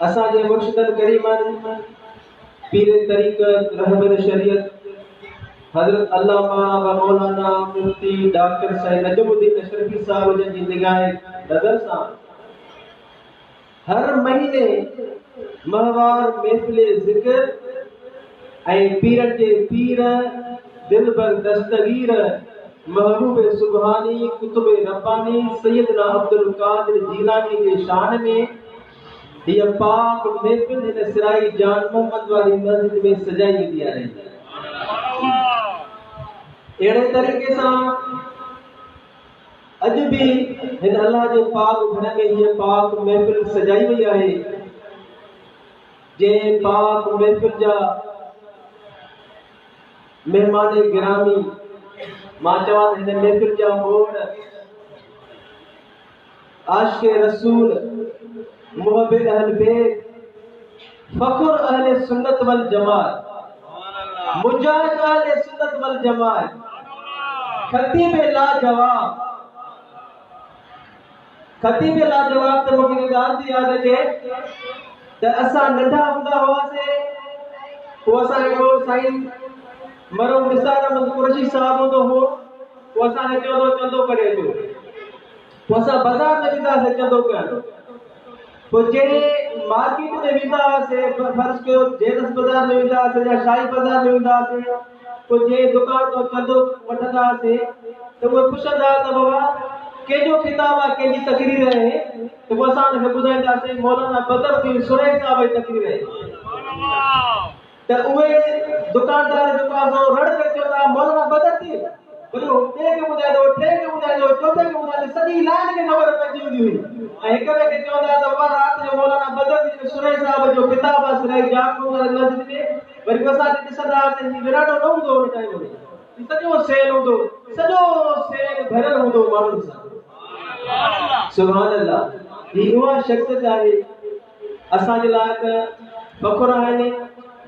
असांजे मुर्शिदन करीमन पीर तरीक़त रहबर शरीयत हजरत अल्लामा व मौलाना मुफ्ती डॉक्टर साईं नजमुद्दीन अशरफी साहब जी निगाह नज़र सां हर महीने महवार महफिल ज़िक्र ऐं पीरन जे पीर दिलबर दस्तगीर महबूब सुबहानी कुतुब रब्बानी सैयदना अब्दुल कादिर जीलानी के शान में ये पाक महफिल हिन सिराई जान मोहम्मद वाली मस्जिद में सजाई वेंदी आहे। अहिड़े तरीक़े सां अॼु भी हिन अल्लाह जे पाक घर में ये पाक महफिल सजाई वई आहे। जे पाक महफिल जा मेहमान गिरामी मां चवां हिन महफिल जा मोड़ आशिक़ रसूल मुहब्बे अहल बैत फखुर अहले सुन्नत वल जमात मुजाहिद अहले सुन्नत वल जमात खतीब लाजवाब त मूंखे ॻाल्हि थी यादि अचे त असां नंढा हूंदा हुआसीं पोइ असां हिकिड़ो साईं मरहूम निसार अहमद कुरैशी साहब हूंदो हो पोइ असांखे चवंदो करे अचो पोइ असां बाज़ार में वेंदासीं चंदो करणु पोइ जे मार्केट में वेंदा हुआसीं फर्ज़ कयो जेनस बाज़ार में वेंदा हुआसीं या शाही बाज़ार में वेंदा हुआसीं पोइ जे दुकान तो चंदो वठंदा हुआसीं त उहे पुछंदा त बाबा कंहिंजो किताब आहे कंहिंजी तकरीर आहे त पोइ असां हुनखे ॿुधाईंदासीं मौलाना बदरुद्दीन सुरैश साहब जी तकरीर आहे त उहे दुकानदार जेको आहे सो रड़ करे चवंदा मौलाना बदरुद्दीन बोलो टे के ॿुधाए दो टे के ॿुधाए दो चौथे के ॿुधाए दो सॼी लाइन खे ख़बर पइजी वेंदी हुई ऐं हिक ॿिए खे चवंदा त बाबा राति जो मौलाना बदरुद्दीन सुरैश साहब जो किताब आहे सिराई जाम मस्जिद में वरी असां ॾिसंदा हुआसीं विराटो न हूंदो हुन टाइम में सॼो सेल हूंदो सॼो सेल भरियल हूंदो माण्हुनि सां सुभान अल्लाह। ही उहा शख़्सियत आहे असांजे लाइ त फ़ख़ुरु आहिनि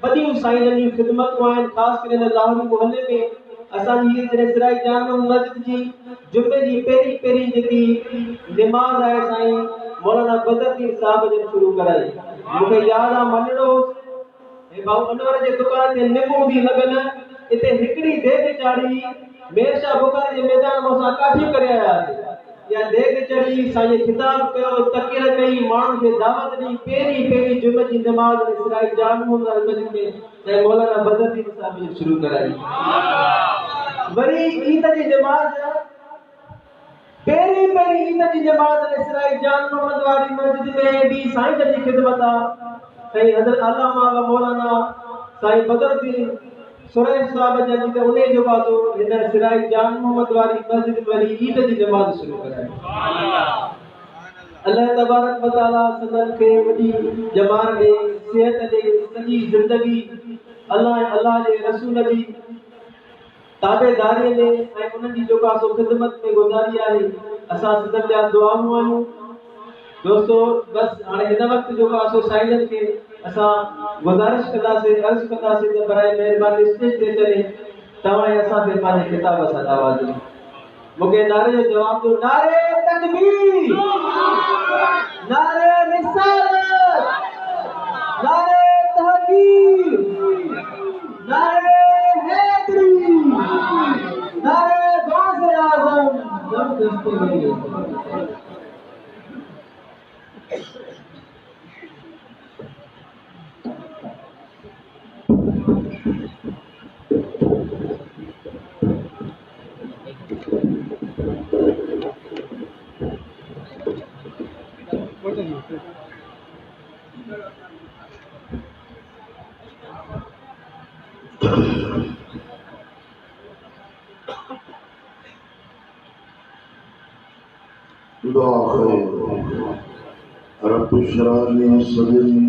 वॾियूं साईं जूं ख़िदमतूं आहिनि ख़ासि करे हिन लाहौरी मुहले में असांजी हीअ जॾहिं सिराई जाम मस्जिद जी जुमे जी पहिरीं जेकी निमाज़ आहे साईं मौलाना बदरुद्दीन साहब जन शुरू कराई मूंखे यादि आहे मञिणो हे भाऊ अनवर जे दुकान ते निमू हूंदी लॻल हिते हिकिड़ी देग चाढ़ी मेरशाह बुखारी जे मैदान में असां काठियूं करे आयासीं या देग चढ़ी साईं खिताब कयो तकीर कई माण्हुनि खे दावत ॾी पहिरीं जुमे जी निमाज़ में सिराई जाम मस्जिद में साईं मौलाना बदरुद्दीन साहब जी शुरू कराई। वरी ईद जी नमाज पहिरीं ईद जी नमाज में सिराई जान मोहम्मद वाली मस्जिद में भी साईं जी खिदमत आहे साईं हज़रत अल्लामा व मौलाना साईं बदरुद्दीन सुरैश साहब जन ते उन्हें जो बातो हिन सिराई जान मोहम्मद वाली मस्जिद वरी ईद जी नमाज शुरू कराई। अल्लाह तबारक व तआला सदन के वडी जमार दे सेहत दे सॼी ज़िंदगी अल्लाह जे रसूल जी ताबेदारी में ऐं उन्हनि जी जेको आहे सो ख़िदमत में गुज़ारी आहे असां सदन जा दुआऊं आहियूं दोस्तो। बस हाणे हिन वक़्तु जेको आहे सो साईं खे असां गुज़ारिश कंदासीं अर्ज़ कंदासीं त बराए महिरबानी स्टेज ते चले तव्हां असांखे पंहिंजे किताब सां आवाज़ ॾियो मूंखे नारे जो जवाब ॾियो नारे तकबीर नारे रिसालत नारे तहकीर नारे हैदरी नारे गाज़ी आज़म जबरदस्ती नहीं रब इश्रह ली सदरी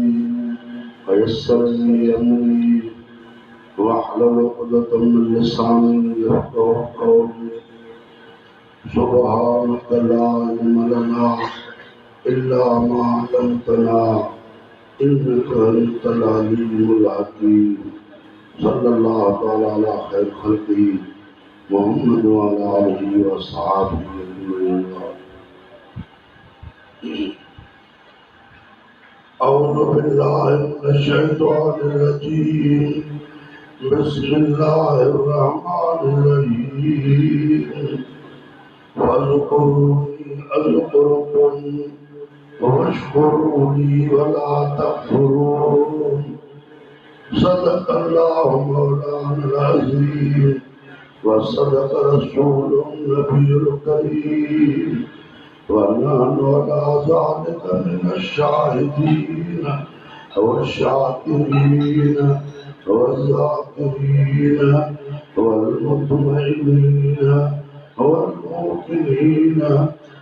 वयस्सिर ली अमरी वहलुल उक़दतम मिन लिसानी यफ़क़हू क़ौली सुब्हानक ला इल्म लना इल्ला मा अल्लमतना इन्नका अंतल अलीमुल हकीम सल्लल्लाहु तआला अला खैर खल्क़ी मोहम्मद व अला आलिहि व अस्हाबिही अजमईन। أعوذ بالله من الشيطان الرجيم بسم الله الرحمن الرحيم فاذكروني أذكركم واشكروا لي ولا تكفرون صدق الله مولانا العظيم وصدق رسوله النبي الكريم ونحن على ذلك من الشاهدين والشاكرين والذاكرين والمطمئنين والموقنين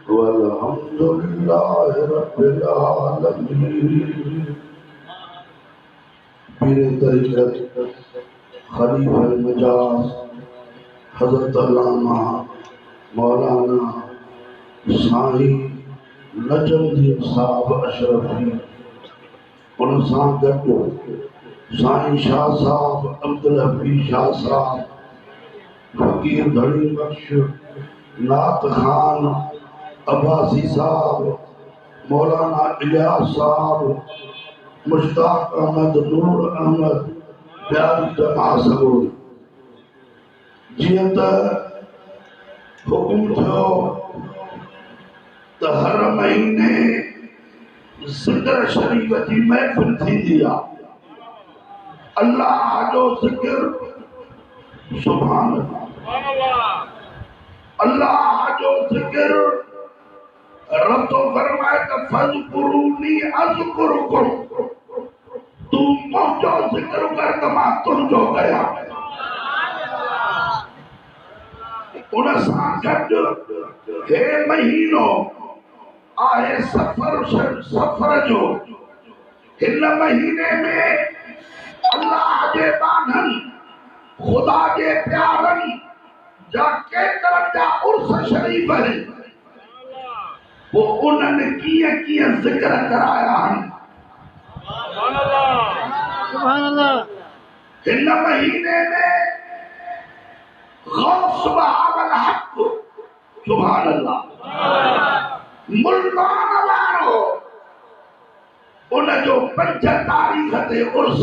والحمد لله رب العالمين. पीर तरीक़त खलीफा मजाज हज़रत अल्लामा मौलाना साईं नजमुद्दीन साहब अशरफी उन सां गॾु साईं शाह साहब अब्दुल हफीज़ शाह साहब फकीर धड़ी बख्श नात खान अब्बासी साहब मौलाना इलियास साहब मुश्ताक अहमद नूर अहमद प्यारी जमात सबूर जीअं त हुकुम थियो त हर महीने ज़िक्र शरीफ जी महफ़िल थींदी आहे अल्लाह जो ज़िक्र सुभान अल्लाह अल्लाह जो ज़िक्र रब तो फरमाए त फज़कुरूनी अज़कुरुकुम तू मुंहिंजो ज़िक्र कर त मां तुंहिंजो कयां उन सां गॾु हे महीनो आहे सफ़र जो हिन महीने में अल्लाह जे बाननि खुदा जे प्यारनि जा केतिरनि जा उर्स शरीफ़ आहिनि वो उन्होंने कीअं कीअं ज़िक्र कराया आहिनि सुभान अल्लाह हिन महीने में गौस बहावल हक़ सुभान अल्लाह मुल्तान वारो उन जो 5 तारीख़ ते उर्स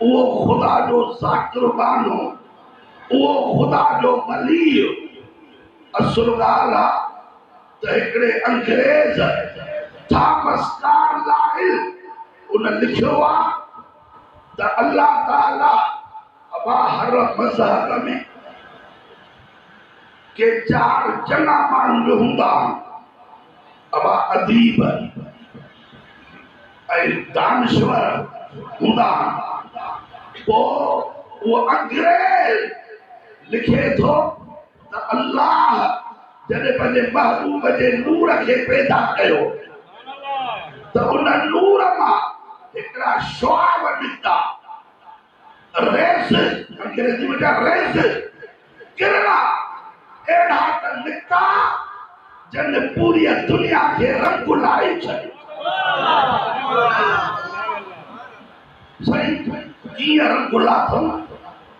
वो खुदा जो ज़ाकिर बानो वो खुदा जो वली असुल ॻाल्हि आहे त हिकिड़े अंग्रेज थॉमस कार्लाइल उन लिखियो आहे त अल्लाह ताला अबा हर मज़हब में के 4 चङा माण्हू हूंदा अबा अदीब ऐं दानश्वर हूंदा पोइ वो अंग्रेज लिखे थो त अल्लाह जॾहिं पंहिंजे महबूब जे नूर खे पैदा कयो त उन नूर मां हिकिड़ा शुआब निकिता रेस अंग्रेजी में रेस किरणा अहिड़ा त निकिता जन पूरी दुनिया खे रंग लाए छॾियो सही कीअं रंग लाथो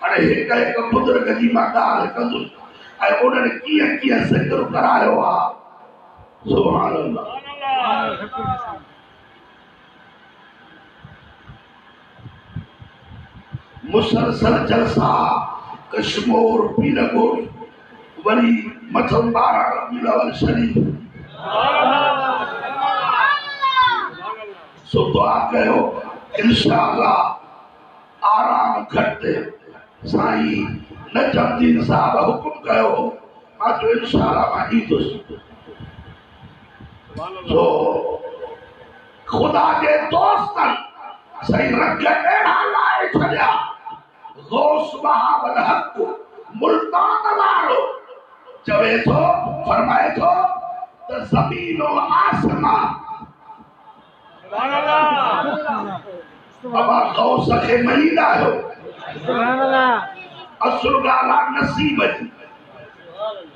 हाणे हिकु हिकु बुज़ुर्ग जी मां ॻाल्हि कंदुसि ऐं उन्हनि कीअं कीअं ज़िक्र करायो आहे सुभान अल्लाह मुसलसल जलसा कश्मीर पीरगोट वरी मथम 12 रबीउल अव्वल शरीफ सो दुआ कयो इंशाअल्लाह आराम घटि साईं नजमुद्दीन साहब हुकुम कयो मां जो इंशाअल्लाह मां ईंदुसि सो खुदा जे दोस्तनि सही रंग अहिड़ा लाए छॾिया गौस बहावल हक़ मुल्तान वारो चवे थो फरमाए थो त ज़मीन और आसमान सुभान अल्लाह बाबा गौस खे मञींदा आहियो सुभान अल्लाह असुल ॻाल्हि आहे नसीब जी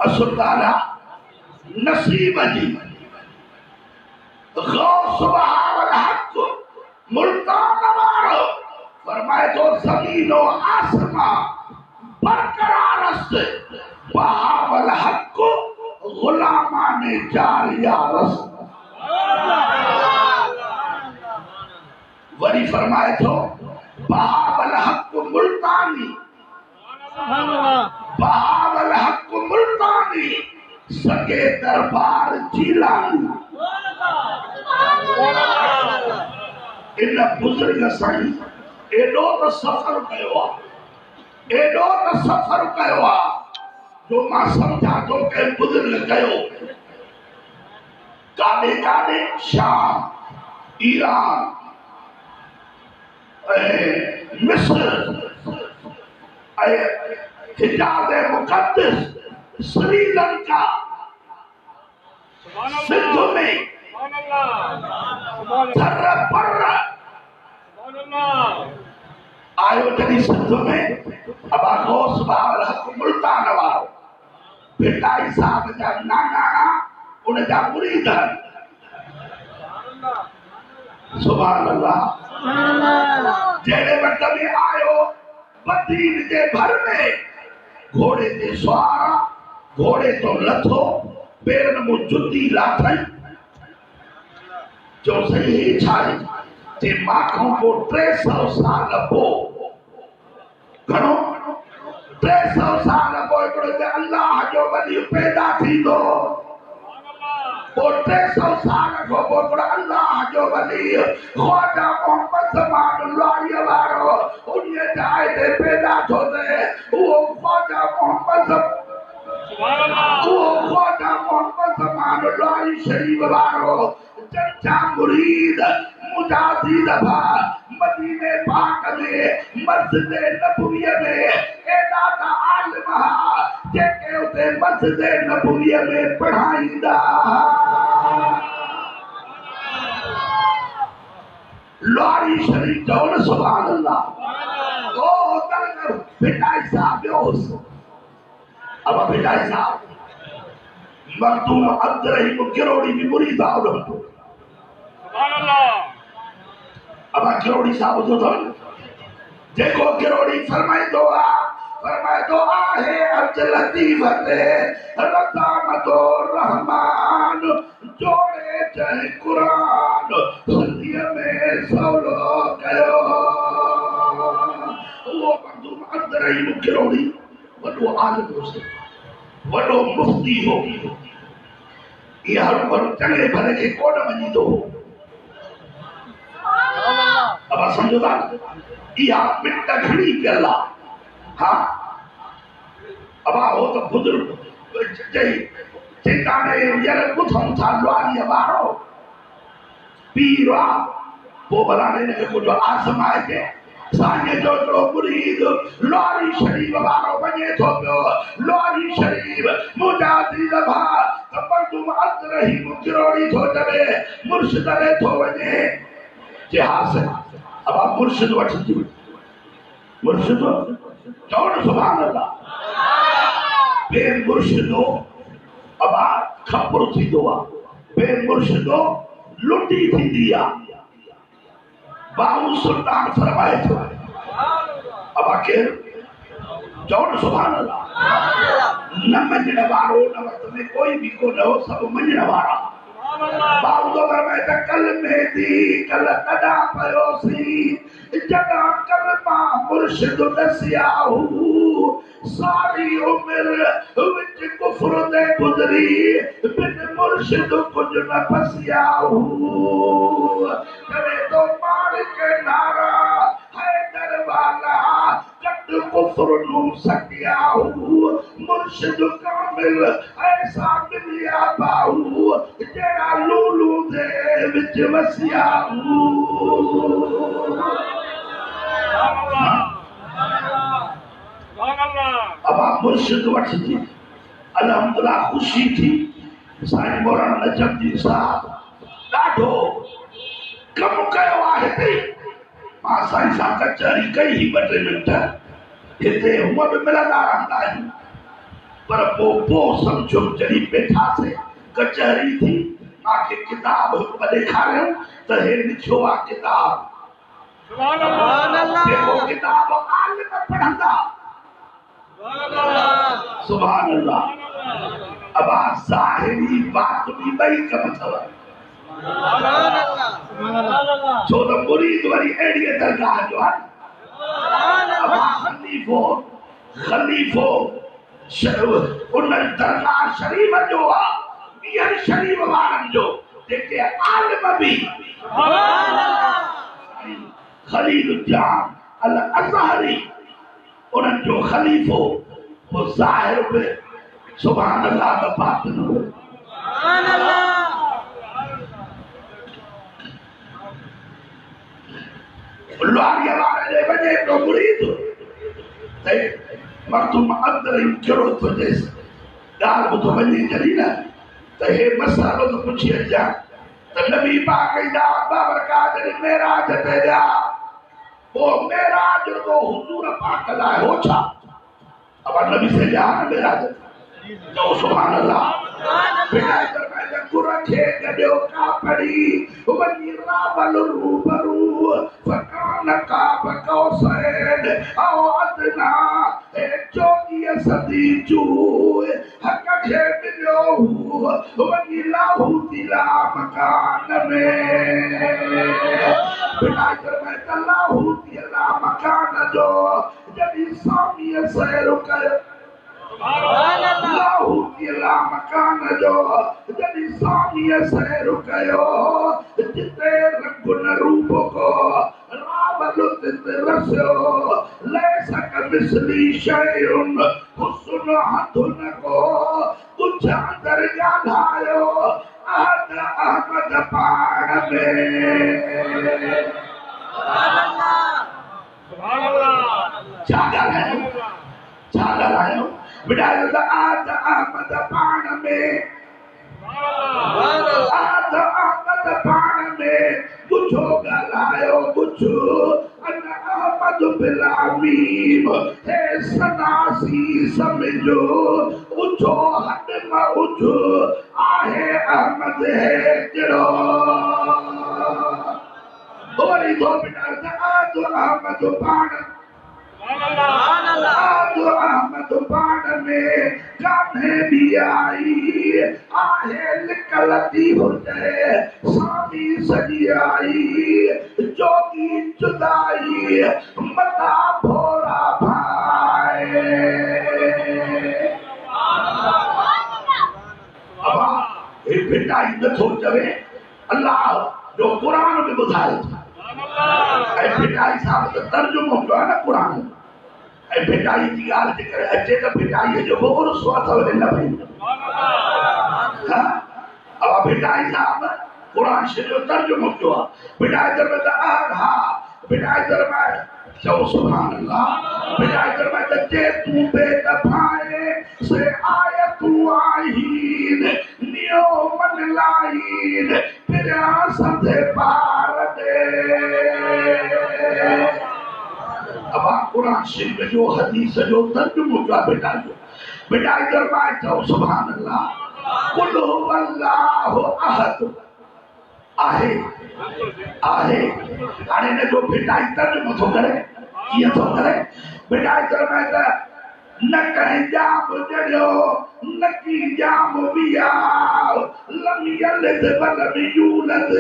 असुल ॻाल्हि आहे नसीब जी गौस बहावल हक़ मुल्तान वारो फरमाए तो ज़मीन और आसमान बरकरार बहावल हक़ गुलामाने जारिया रस वरी फरमाए थो बहावल हक मुल्तानी बहावल हक मुल्तानी सगे दरबार जीलानी इन बुजुर्ग साईं एडो तो सफर कयो आहे एडो तो सफर कयो आहे जो मां समझा तो के बुजुर्ग कयो काॾे काॾे शाम ईरान मिस्र हिजाज मुक़द्दस श्रीलंका सिंध में थर पर आयो जॾहिं सिंध में अबा गौस बाबर हक मुल्तान वारो भेटाई साहब जा नानाणा उन जा मुरीद सुभान अल्लाह जहिड़े वक्त में आयो बदीन जे भर में घोड़े ते सवार घोड़े तो लथो पेरन मु जुती लाथई जो सही छाई ते माखों को 300 साल पोइ घणो 300 साल पोइ हिकिड़ो अल्लाह जो वली पैदा थींदो वो 300 साल को बोल अल्लाह जो वली ख्वाजा मोहम्मद ज़मानुल्लाह वारो उन्हें जाए ते पैदा थो थे वो ख्वाजा मोहम्मद ज़मानुल्लाह शरीफ वारो चर्चा मुरीद मुजाहिद भा मदीने पाक में मस्जिद नबवी में एडा ता आलिम जेके उते मस्जिद नबवी में पढ़ाईंदा लारी शरीफ चवण सुभान अल्लाह ओ तल बिटाई साहब योस अब बिटाई साहब मखदूम अब्दुर्रहीम किरोड़ी भी मुरीद आवो सुभान अल्लाह अब किरोड़ी साहब जो थन जेको किरोड़ी फरमाइंदो आहे अब्दुल लतीफ ते रज़ामतो रहमान जोड़े चाहे कुरान सिंधीअ में सवलो कयो वो मखदूम अब्दुर्रहीम किरोड़ी वॾो आलिम हो वॾो मुफ्ती हो इहा पर चङे भले खे कोन मञींदो हो अब समझो था इहा मिट घणी कयल आहे हा अब हो तो बुजुर्ग चई ठिकाने यार ॿुधूं था लुआरीअ वारो पीर आहे पोइ भला हिनखे कुझु आज़माए के साईं जो हिकिड़ो मुरीद लुआरी शरीफ वारो वञे थो पियो लुआरी शरीफ मुजाहिद भा त मखदूम अब्दुर्रहीम किरोड़ी थो चवे मुर्शिद ॾे थो वञे जिहाज़ अब मुर्शिद वठिजी मुर्शिद चवण सुभान अल्लाह बे मुर्शिदो अब खबर थींदो आहे बे मुर्शिदो लुटी थींदी आहे बाबू सुल्तान फरमाए थो अब केर चवण सुभान अल्लाह न मञण वारो न वक़्त में कोई भी कोन हो सभु मञण वारा बाबू तो फरमाए त कल में दी कल तॾा पयोसी जॾा कल मां मुर्शिद दसिया हू सारी उम्र विच कुफ्र दे गुज़री बिन मुर्शिद कुझु न फसिया हू करे तो मार के नारा हैदर वाला कट कुफ्र नू सटिया हू मुर्शिद कामिल ऐसा मिलिया बाहू जेड़ा लूलू दे विच वसिया हू अब मुर्शिद वठिजी अल्हम्दुलिल्लाह खुशी थी साईं मौलाना नजमुद्दीन साहब ॾाढो कमु कयो आहे हिते मां साईं सां कचहरी कई 2-3 मिंट हिते हूअं बि मिलंदा रहंदा आहियूं पर पोइ सम्झो जॾहिं वेठासीं कचहरी थी मूंखे किताब हिकु ॾेखारियो त हे लिखियो आहे किताब जेको किताब आलिम पढ़ंदा सुभान अल्लाह अब ज़ाहिरी बातनी बई कम थव छो त मुरीद वरी अहिड़ी दरगाह जो आहे अब खलीफो उन दरगाह शरीफ जो आहे ॿियनि शरीफ वारनि जो जेके आलिम बि खलील जाम अल अज़हरी उन्हनि जो खलीफो वो ज़ाहिर बि सुभान अल्लाह त बातिन हो लुआरीअ वारे ॾे वञे तो मुरीद त मखदूम अंदर ई कहिड़ो थो चएसि ॻाल्हि ॿुधो वञे जॾहिं न त हे मसालो त पुछी अचां त नबी पाक जा बाबरकात जॾहिं मेराज ते विया वो मेराज को हुजूर पाक लाइ हो छा अब नबी से जा मेराज तो सुभान अल्लाह बिना दरवाजे कुरखे गड्यो का पड़ी वनी रावल रूबरू फकान का बकौसैन आओ अदना ए चोगी सदी चू हक के मिलो वनी लाहू दिला मकान में बिना दरवाजे लाहू दिला मकान जो जदी सामी सैर कर लाहू दिला मकान जो जदी सामी सैर कयो जिते रंग न रूप को रावल तिते रस्यो लैसक मिसली शैउन हुस्न हथुन को कुछ अंदर ॻाल्हायो अहमद पाण में छा ॻाल्हायो बिडायो त आज अहमद पाण में आज अहमद पाण में कुझो ॻाल्हायो कुझु अन अहमद बिलामीम हे सनासी समझो उछो हद में उछ आहे अहमद है जड़ो वरी दो बिडायो त आज अहमद पाण आज अहमद पाण में कान्हे भी आई आहे निकलती हुजे सामी सजी आई जोगी जुदाई मता भोरा भाए अब ये बेटा नथो चवे अल्लाह जो कुरान में ॿुधाए ऐं भिटाई साहब त तर्जुमो कयो आहे न कुरान ऐं भिटाई जी ॻाल्हि जे करे अचे त भिटाईअ जो बि उर्सो अथव हिन भई अब भिटाई साहब कुरान शरीफ जो तर्जुमो कयो आहे भिटाई दर में त हा भिटाई दर में चओ सुभान अल्लाह भिटाई दर में त जे तूं बेदफाए से आयतूं आहीन नियो मन लाइन पिया सधे पार दे अब कुरान शरीफ जो हदीस जो तर्जुमो कयो आहे भिटाई दर में चओ सुभान अल्लाह कुल हुवल्लाहु अहद आहे आहे हाणे हिन जो भिटाई तर्जुमो थो करे कीअं थो करे भिटाई दर में त न कहीं जाम जड़ियो न की जाम बिया लम यलद वलम यूलद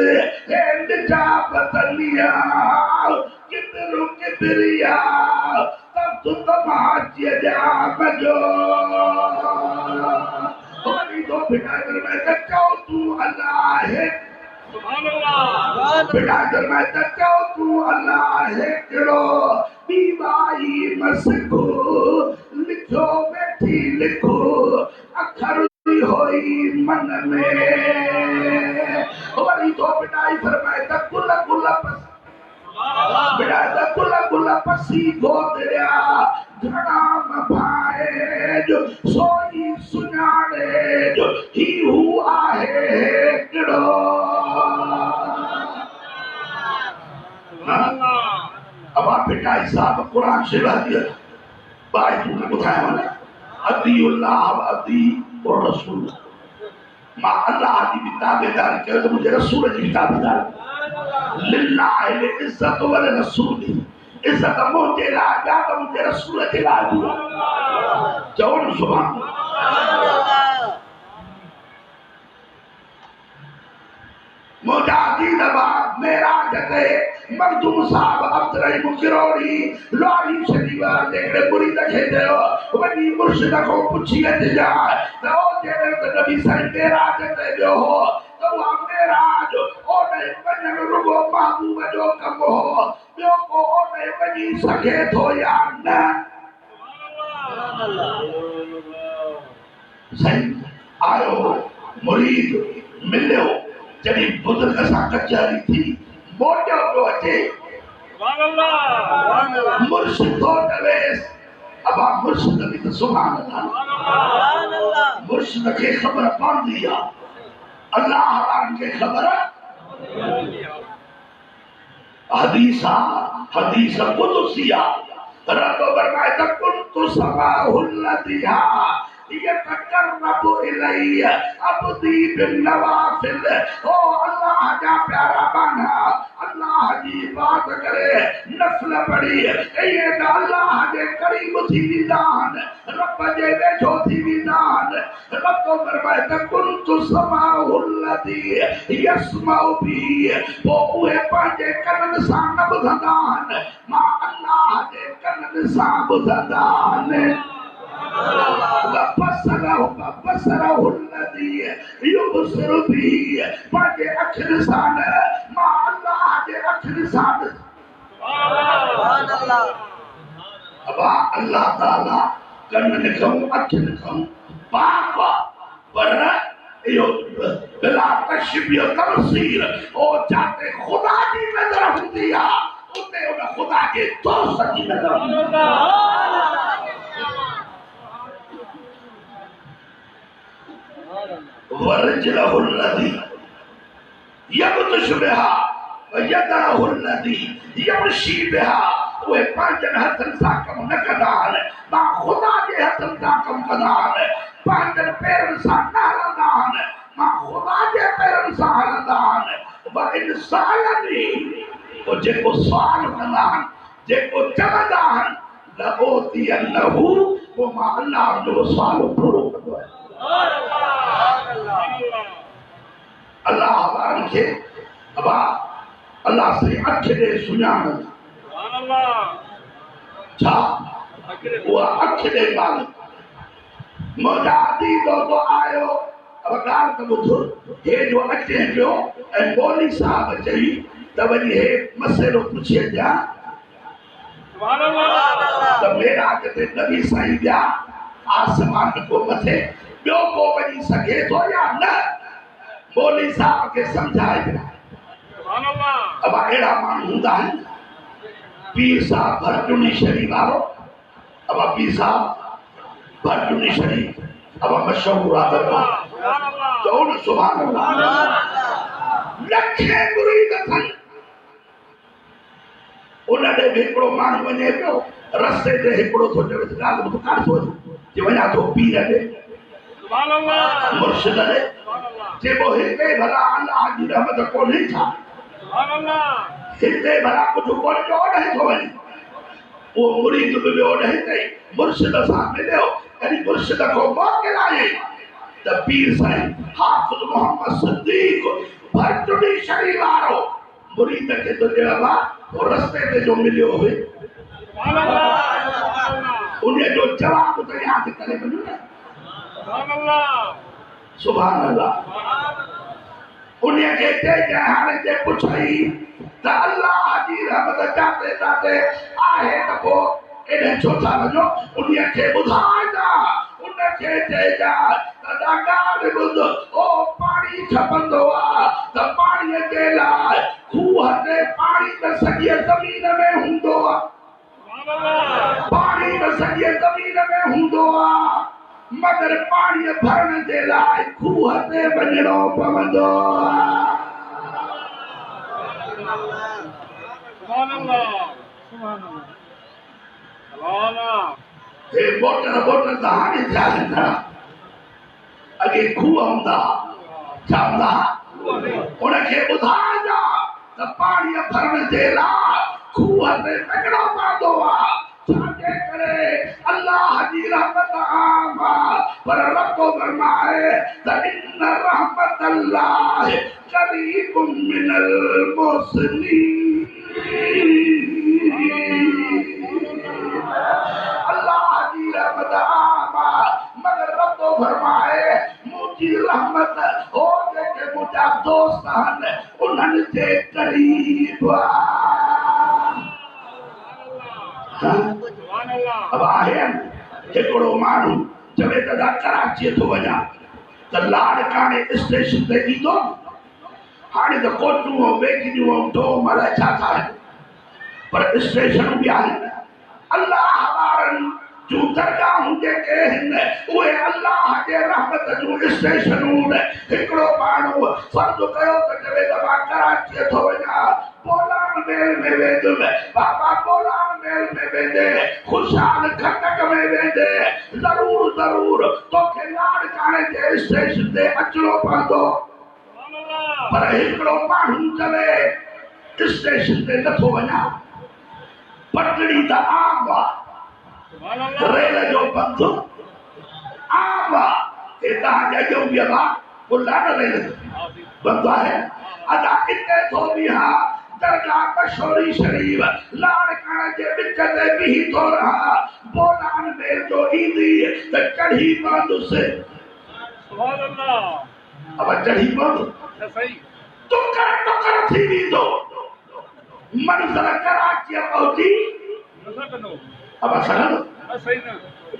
एंड जाबत लिया किबरू किबरिया तब तो तमाचे जाम जो वरी दो भिटाई में कचो तू अल्लाह है भिटाई दर में कचो तू अल्लाह है कड़ो बीवाई मसको लिखो बैठी लिखो अखर होई मन में वरी तो बिटाई फरमाए त कुल कुल बिटाई त कुल पसी गोदरिया घणाम भाए जो सोई सुञाणे जो ही हू आहे कड़ो अब भिटाई साहब कुरान शरीफ बाई तुमने बताया मैंने अतीउल्लाह व अती और रसूल मां अल्लाह की ताबेदारी करे तो मुझे रसूल की ताबेदारी लिल्लाह ले इज्जत व रसूल इज्जत मुझे ला जा तो मुझे रसूल के ला दिया चौन सुभान मुजादी दबा मेरा जते मखदूम साहब अब्दुल रहीम किरोड़ी लोरी शरीवा देखड़े बुरी दखे देओ वनी मुर्शिद को पुछी अच जा तो जेड़े तो नबी साईं मेरा जते जो हो तो वो मेरा जो ओ नहीं वजन रुगो महबूब जो कम हो जो को ओ नहीं वनी सके तो या न सही आयो मुरीद मिलियो जॾहिं बुज़ुर्ग सां कचहरी थी मोटियो पियो अचे मुर्शिद थो चवेसि अबा मुर्शिद बि त सुभाणे अल्लाह मुर्शिद खे ख़बर पवंदी आहे अल्लाह वारनि खे ख़बर हदीस आहे हदीस कुदसी आहे रब फरमाए त कुन्तु समाहुल लज़ी यतकर्रबु इलैया अब्दी बिन्नवाफिल ओ अल्लाह जा प्यारा बना अल्लाह जी बात करे नफल पढ़ी ये त अल्लाह जे करीब थी विदान रब जे वेझो थी विदान रब तो फरमाए त कुन्तु समाहुल लज़ी यस्माउ बि पोइ उहे पंहिंजे कननि सां न ॿुधंदा आहिनि मां अल्लाह जे कननि सां ॿुधंदा आहिनि बसरहु الذي يبصر به पंहिंजे अखियुनि सां मां अल्लाह जे अखियुनि सां सुभान अल्लाह अबा अल्लाह ताला कननि खां अखियुनि खां पाक पर इहो बिला तशबीह तमसील ओ जाते खुदा जी नज़र हूंदी आहे उते उन खुदा जे दोस्त जी नज़र हूंदी आहे ورجله الذي يبطش بها ويده الذي يمشي بها उहे पंहिंजनि हथनि सां कमु न कंदा आहिनि मां ख़ुदा जे हथनि सां कमु कंदा आहिनि पंहिंजनि पेरनि सां न हलंदा आहिनि मां ख़ुदा जे पेरनि सां हलंदा आहिनि इंसानी पोइ जेको सुवाल कंदा आहिनि जेको चवंदा आहिनि लओतियन्नहु पोइ मां अल्लाह जो सुवाल पूरो कंदो आहियां अल्लाह वारनि खे अबा अल्लाह से अखि ॾे सुञाण छा उहा अखि ॾे ॻाल्हि मुजादी तो आयो अब ॻाल्हि त ॿुध हे जो अचे पियो ऐं मौली साहब चई त वरी हे मसइलो पुछी अचां त मेरा किथे नबी साईं ॿिया आसमान को मथे ॿियो को वञी सघे थो या न मौली साहब खे सम्झाए अब अहिड़ा माण्हू हूंदा आहिनि पीर साहब भरचुनी शरीफ वारो अब पीर साहब भरचुनी शरीफ अब मशहूर आहे चओ न सुभान अल्लाह लखे मुरीद अथनि उन ॾे बि हिकिड़ो माण्हू वञे पियो रस्ते ते हिकिड़ो थो चवे ॻाल्हि ॿुध कान थो जे वञा थो पीर ॾे मुर्शिद ॾे चइबो हिते भला अल्लाह जी रहमत कोन्हे छा हिते भला कुझु कोन जो ॾहे थो वञे उहो मुरीद बि वियो ॾहे ते मुर्शिद सां मिलियो ऐं मुर्शिद खां मोकिल आई त पीर साईं हाफ़िज़ मोहम्मद सिद्दीक़ भरचुनी शरीफ वारो मुरीद खे तो चइबो वो रस्ते ते जो मिलियो हुए उन जो जवाब तो यादि करे वञो न सुभान अल्लाह उन खे चइजे हाणे जे पुछई त अल्लाह जी रहमत जाते जाते आहे त पोइ एॾे छो था वञो उन खे ॿुधाइजा उन खे चइजा त ॻाल्हि ॿुध ओ पाणी खपंदो आहे त पाणीअ जे लाइ खूह ते पाणी त सॼी ज़मीन में हूंदो आहे पाणी त सॼी ज़मीन में हूंदो आहे मगर पाणी भरण जे लाइ खूह ते वञणो पवंदो आहे हे मोटर मोटर त हाणे थिया आहिनि अॻे खूह हूंदा छा हूंदा उनखे ॿुधाइजा त पाणीअ भरण जे लाइ खूह ते वञणो पवंदो आहे छाजे करे अल्लाह जी रहमत आम आहे पर रब्बो फरमाए त इन्न रहमतल्लाह करीबुम मिनल मुहसिनीन। अल्लाह की रहमत आमा मगर रब्बो फरमाए मुझी रहमत हो के मुझा दोस्त हन उन्हनि जे करीब अब आहे हिकिड़ो माण्हू चवे त कराची थो वञा त लाड़काणे स्टेशन ते ईंदो हाणे त कोचूं बेकियूं डोम अलाए छा छा पर स्टेशन बि आहिनि अल्लाह वारनि जूं दरगाहूं जेके आहिनि उहे अल्लाह जे रहमत जूं स्टेशनूं हिकिड़ो माण्हू फर्ज़ कयो त चवे त मां कराची थो वञा बोलान मेल में वेंदुमि बाबा बोलान मेल में वेंदे खुशहाल खटक में वेंदे ज़रूर ज़रूर तोखे लाड़काणे जे स्टेशन ते अचणो पवंदो पर हिकिड़ो माण्हू चवे स्टेशन ते नथो वञा पटड़ी त आम आहे रेल जो पंध आम आहे हितां जॻहियूं बि पुलान रेल बंदि आहे अदा हिते थो बीहा दरगाह कशोरी शरीफ लाड़काणे जे विच ते बीही थो रहा बोलान मेल जो ईंदी त चढ़ी पवंदुसि अब चढ़ी पवंदो टुकर टुकर थी वेंदो मंज़िल कराची पहुची अब सघंदो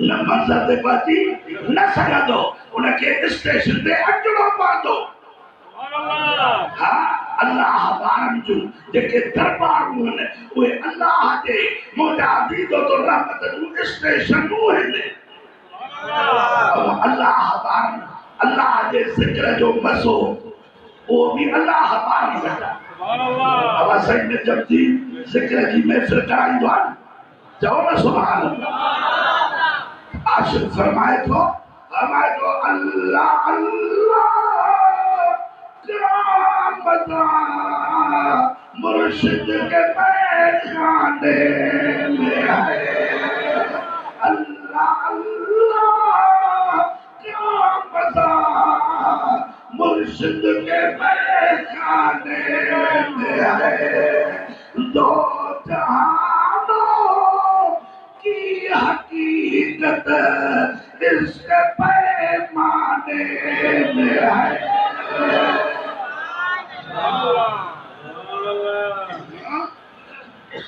न मंज़िल ते पहुची न सघंदो उनखे स्टेशन ते अचणो पवंदो हा अल्लाह वारनि जूं जेके दरबारूं आहिनि उहे अल्लाह जे मुंहिंजा दीदो तो रहमत जूं स्टेशनूं आहिनि अल्लाह वारनि अल्लाह जे ज़िक्र जो मज़ो उहो बि अल्लाह वारनि वटि अब सही में जब जी ज़िक्र जी महफ़िल कराईंदो आहे चओ न सुभान अल्लाह आशिक़ फरमाए थो अल्लाह अल्लाह मुर्शिद के पैखाने में है अल्लाह अल्लाह क्या मज़ा मुर्शिद के पैखाने में है दो जहानों की हकीकत इसके पैमाने में है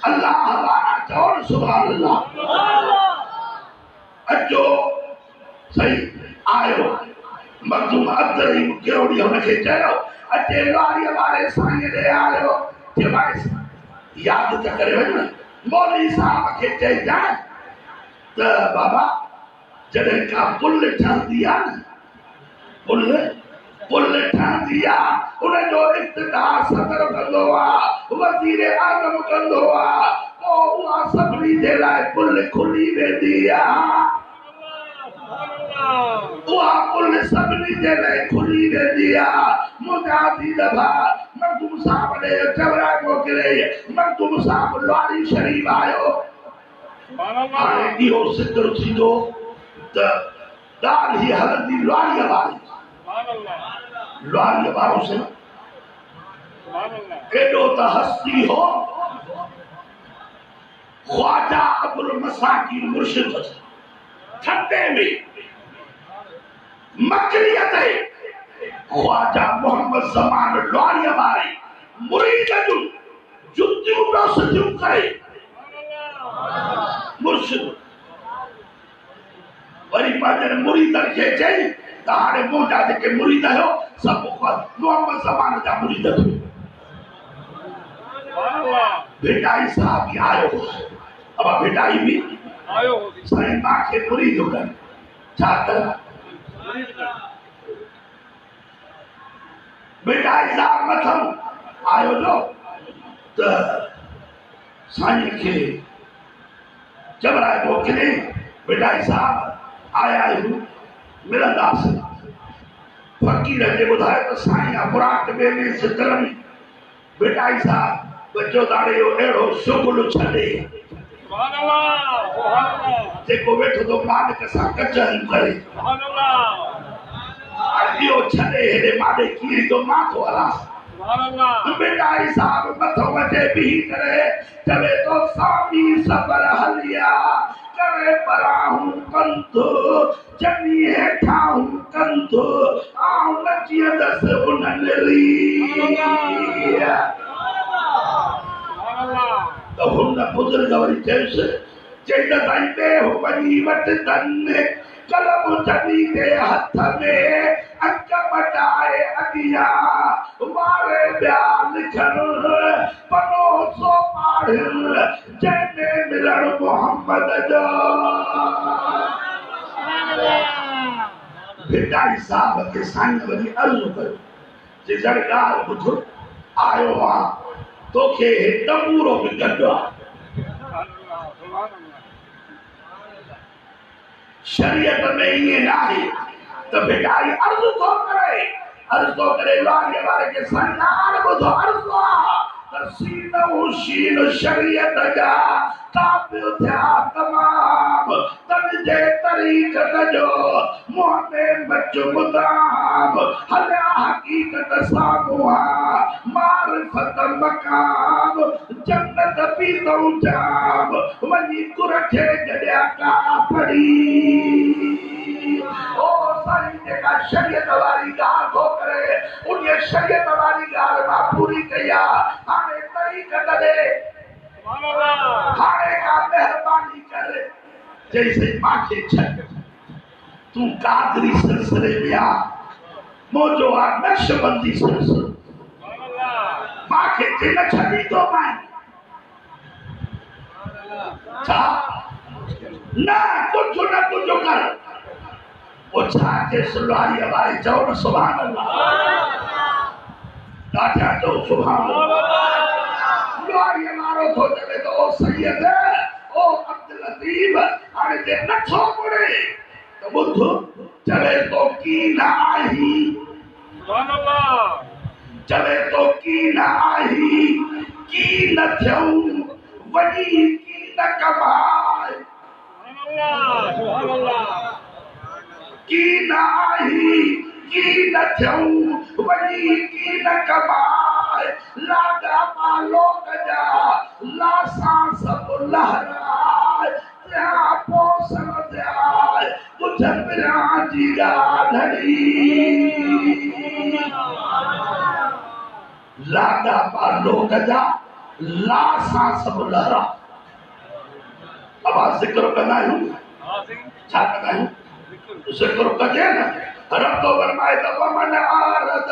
अल्लाह हमारा चौर सुभान अल्लाह अचो सही आयो मखदूम अदरी केवड़ी हुनखे चयो अचे लारीअ वारे साईं ॾे आयो के भाई याद त करे वञ मौलवी साहब खे चइजांइ त बाबा जॾहिं का पुल ठहंदी आहे न पुल ठहंदी आहे उनजो इब्तिदा सदर कंदो आहे वज़ीर आज़म कंदो आहे पोइ उहा सभिनी जे लाइ पुल खुली वेंदी आहे उहा पुल सभिनी जे लाइ खुली वेंदी आहे मुंहिंजा दीद भाउ मखदूम साहब ॾे चवरा मोकिले मखदूम साहब लारी शरीफ आयो हाणे इहो ज़िक्र थींदो त ॻाल्हि ही हलंदी लारीअ वारी लारीअ वारो से एॾो त हस्ती हो ख्वाजा अबुल मसाकिन मुर्शिद ठटे में मकड़ीअ ते ख्वाजा मोहम्मद ज़मान लारीअ वारे मुरीद जूं जुतियूं नसियूं करे मुर्शिद वरी पंहिंजे मुरीदनि खे चई त हाणे मुंहिंजा जेके मुरीद आहियो सभु मोहम्मद ज़मान जा मुरीद थियो भिटाई साहब भी आयो अब भिटाई भी आयो साईं मां खे मुरीद कर छा कर भिटाई साहब मथम आयो जो त साईं खे जबराए मोकिले भिटाई साहब आया आहियूं मिलंदासीं फ़कीर खे ॿुधायो त साईं बुराक में सितरनि भिटाई साहब बच्चो दाड़े जो अहिड़ो शुगुल छॾे जेको वेठो तो मालिक सां कचहरी करे इहो छॾे हेॾे माॾे कीअं तो माथो हलास बेटा साहब मथो वटे बीही करे चवे तो सामी सबर हलिया करे पराहूं कंधो जमी हेठां कंधो आऊं नचियंदसि उन्हनि त हुन बुज़ुर्ग वरी चयुसि चई त साईं ॿियो वञी वठंदनि कलम जमी के हथ में अच बटाए अॻियां वारे ॿिया लिखनि पनो सो पाढ़ जंहिंमें मिलण मोहम्मद जो भिटाई साहब खे साईं वरी अर्ज़ु कयो जे जड़ ॻाल्हि ॿुधो आयो आहे तोखे तंबूरो बि गॾु आहे शरीयत में ईअं न आहे त भिटाई अर्ज़ु थो करे लारीअ वारे खे संसार ॿुधो अर्ज़ु आहे त शीन शरीयत जा ताबियो थिया तमाम तंहिंजे तरीक़त जो मुंहं में मच मुदाम हलिया हक़ीक़त साम्हूं मारिफत मक़ाम जन्नत पीतऊं जाम वञी कुर खे जॾिया का पड़ी ओ साईं जेका शरीयत वारी ॻाल्हि थो करे उन शरीयत वारी ॻाल्हि मां पूरी कई आहे हाणे तरीक़त ॾे हाणे का महिरबानी करे जैसे मांखे छॾ तूं कादरी सिलसिले में आ मुंहिंजो आहे नक्शबंदी सिलसिलो मांखे जिन छॾी थो पाए छा न कुझु न कुझु कर वो छा चएसि लारीअ वारे चओ न सुभाणे अल्लाह ॾाढा चओ सुभाणे लारीअ वारो थो चवे त ओ सैयद ओ अब्दुल लतीफ हाणे जे नथो मुड़े त ॿुध चवे तो की न आही चवे तो की न आही की न थियऊं वॾी की न कमाए की न आही की न थियऊं वॾी की न कमाए लागा पालो गजा लासां सभु लहराए त्या पोसण द्याए कुझ पिरा जी ॻाल्हि लागा पालो गजा लासां सभु लहराए अब ज़िक्र कंदा आहियूं छा कंदा आहियूं ज़िक्र कजे न रब तो फरमाए त वमन आरद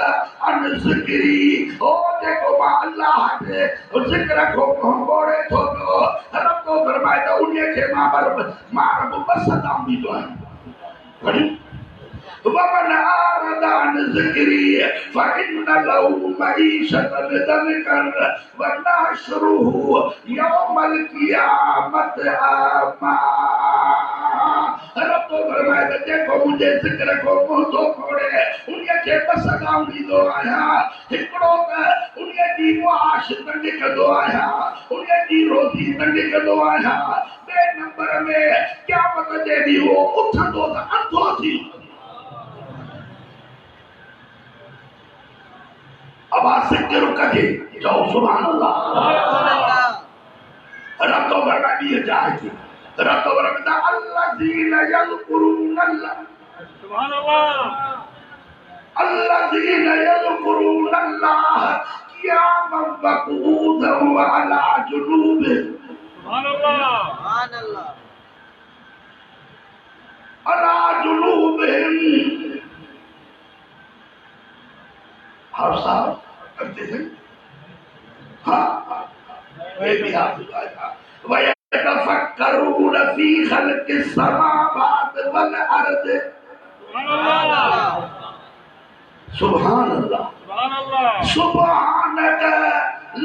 अन ज़िक्री ओ जेको मां अल्लाह जे ज़िक्र को मोड़े थो पियो रब तो फरमाए त उन खे मां रब बस दाम ॾींदो आहियां वमन आरद अन ज़िक्री फइन्न लहू मईशतन दनकन वनहशरुहु यौमल क़ियामत अमा रब तो फरमाए त जेको मुंहिंजे ज़िक्र को मुंहुं थो खोड़े उन खे बस दाम ॾींदो आहियां हिकिड़ो त उन जी मुआश तंग कंदो आहियां उन जी रोज़ी तंग कंदो आहियां ॿिए नंबर में क़यामत जे ॾींहुं उहो उथंदो त अंधो थी अब ज़िक्र कजे चओ सुभाण अल्लाह रब तो फरमाए ॿी जाइ थी रब तो फरमाए अल्लज़ीन यज़कुरून अल्लाह सुभान अल्लाह अल्लज़ीन यज़कुरून अल्लाह क़ियामन व क़ुऊदन व अला जुनूबिहिम सुभान अल्लाह अला जुनूबिहिम हर साल करते थे हाँ ये भी आप वयतफक्करून फी खल्क़िस समावात वल अर्द सुभान अल्लाह सुभानक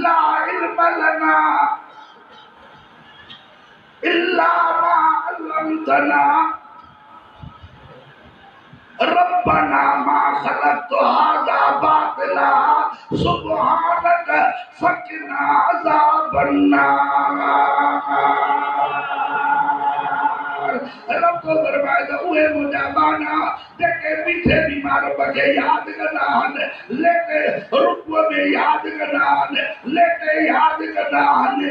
ला इल्म लना इल्ला मा अल्लमतना रब्बना मा खलक़्त हाज़ा बातिला सुब्हानक फक़िना अज़ाबन्नार रब तो फरमाए त उहे मुंहिंजा बाना जेके बीठे बीमार बखे यादि कंदा आहिनि, लेटे रुकुअ में यादि कंदा आहिनि, लेटे यादि कंदा आहिनि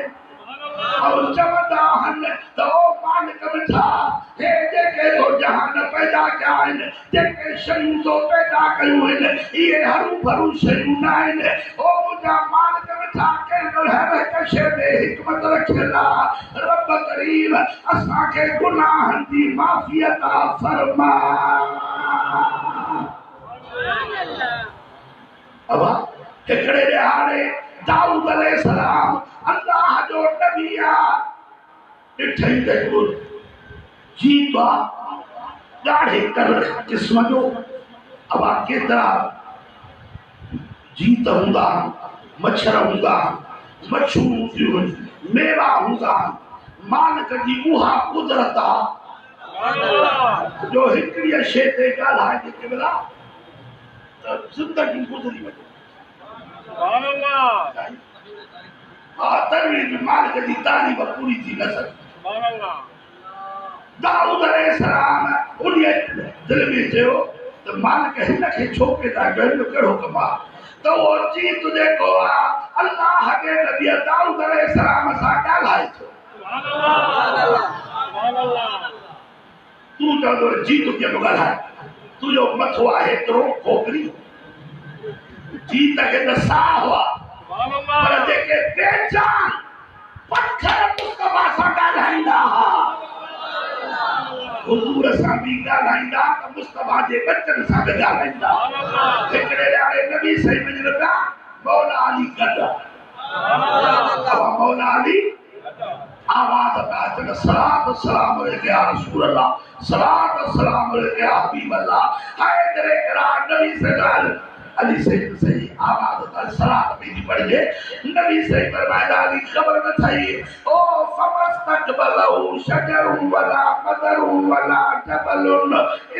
और चवंदा आहिनि त ओ मालिक मिठा हे जेके तो जहान पैदा कया आहिनि, जेके शयूं तो पैदा कयूं आहिनि, इहे हरू भरू शयूं न आहिनि। ओ मुंहिंजा मालिक मिठा कंहिं हर हिक शइ में हिकमत रखियल आहे। रब करीम असांखे गुनाहनि जी माफ़ी अता फरमा। अब हिकिड़े ॾिहाड़े दाऊद अलैहिस्सलाम अल्लाह जो नबी आहे, ॾिठई त हिकिड़ो जीत आहे ॾाढे क़िस्म जो। अब केतिरा जीत हूंदा आहिनि, मच्छर हूंदा आहिनि, मच्छूं हूंदियूं आहिनि, मेवा हूंदा आहिनि। मालिक जी उहा कुदरत आहे जो हिकिड़ी शइ ते ॻाल्हाए जेके महिल त ज़िंदगी गुज़री वञे। हा तॾहिं मालिक जी तारीफ़ पूरी थी न सघे। दाऊद अलैहिस्सलाम उन दिलि में चयो त मालिक हिन खे छो पैदा कयो, हिन जो कहिड़ो कमु आहे त उहो जीत जेको आहे अल्लाह जे नबी दाऊद अलैहिस्सलाम सां ॻाल्हाए थो। तूं चवंदो जीत कीअं थो ॻाल्हाए, तुंहिंजो मथो आहे एतिरो खोखरी, जीत खे त साह आहे, पर जेके बेजान पत्थर मुस्तफा सां ॻाल्हाईंदा हुआ, हुजूर सां बि ॻाल्हाईंदा त मुस्तफा जे बचन सां बि ॻाल्हाईंदा। हिकिड़े ॾिहाड़े नबी सही वञनि पिया मौला अली गॾु, मौला अली आवाज़ पिया अचनि सलात सलाम अलैका या रसूल अल्लाह, सलात सलाम अलैका या हबीब अल्लाह। हाय तेरे करार नबी से ॻाल्हि अली सही आवाज़ त सलात पंहिंजी पढ़िजे। नबी सही फरमाया अली ख़बर न थई ओ फमस्तकबलहु शजरुन वला मदरुन वला जबलुन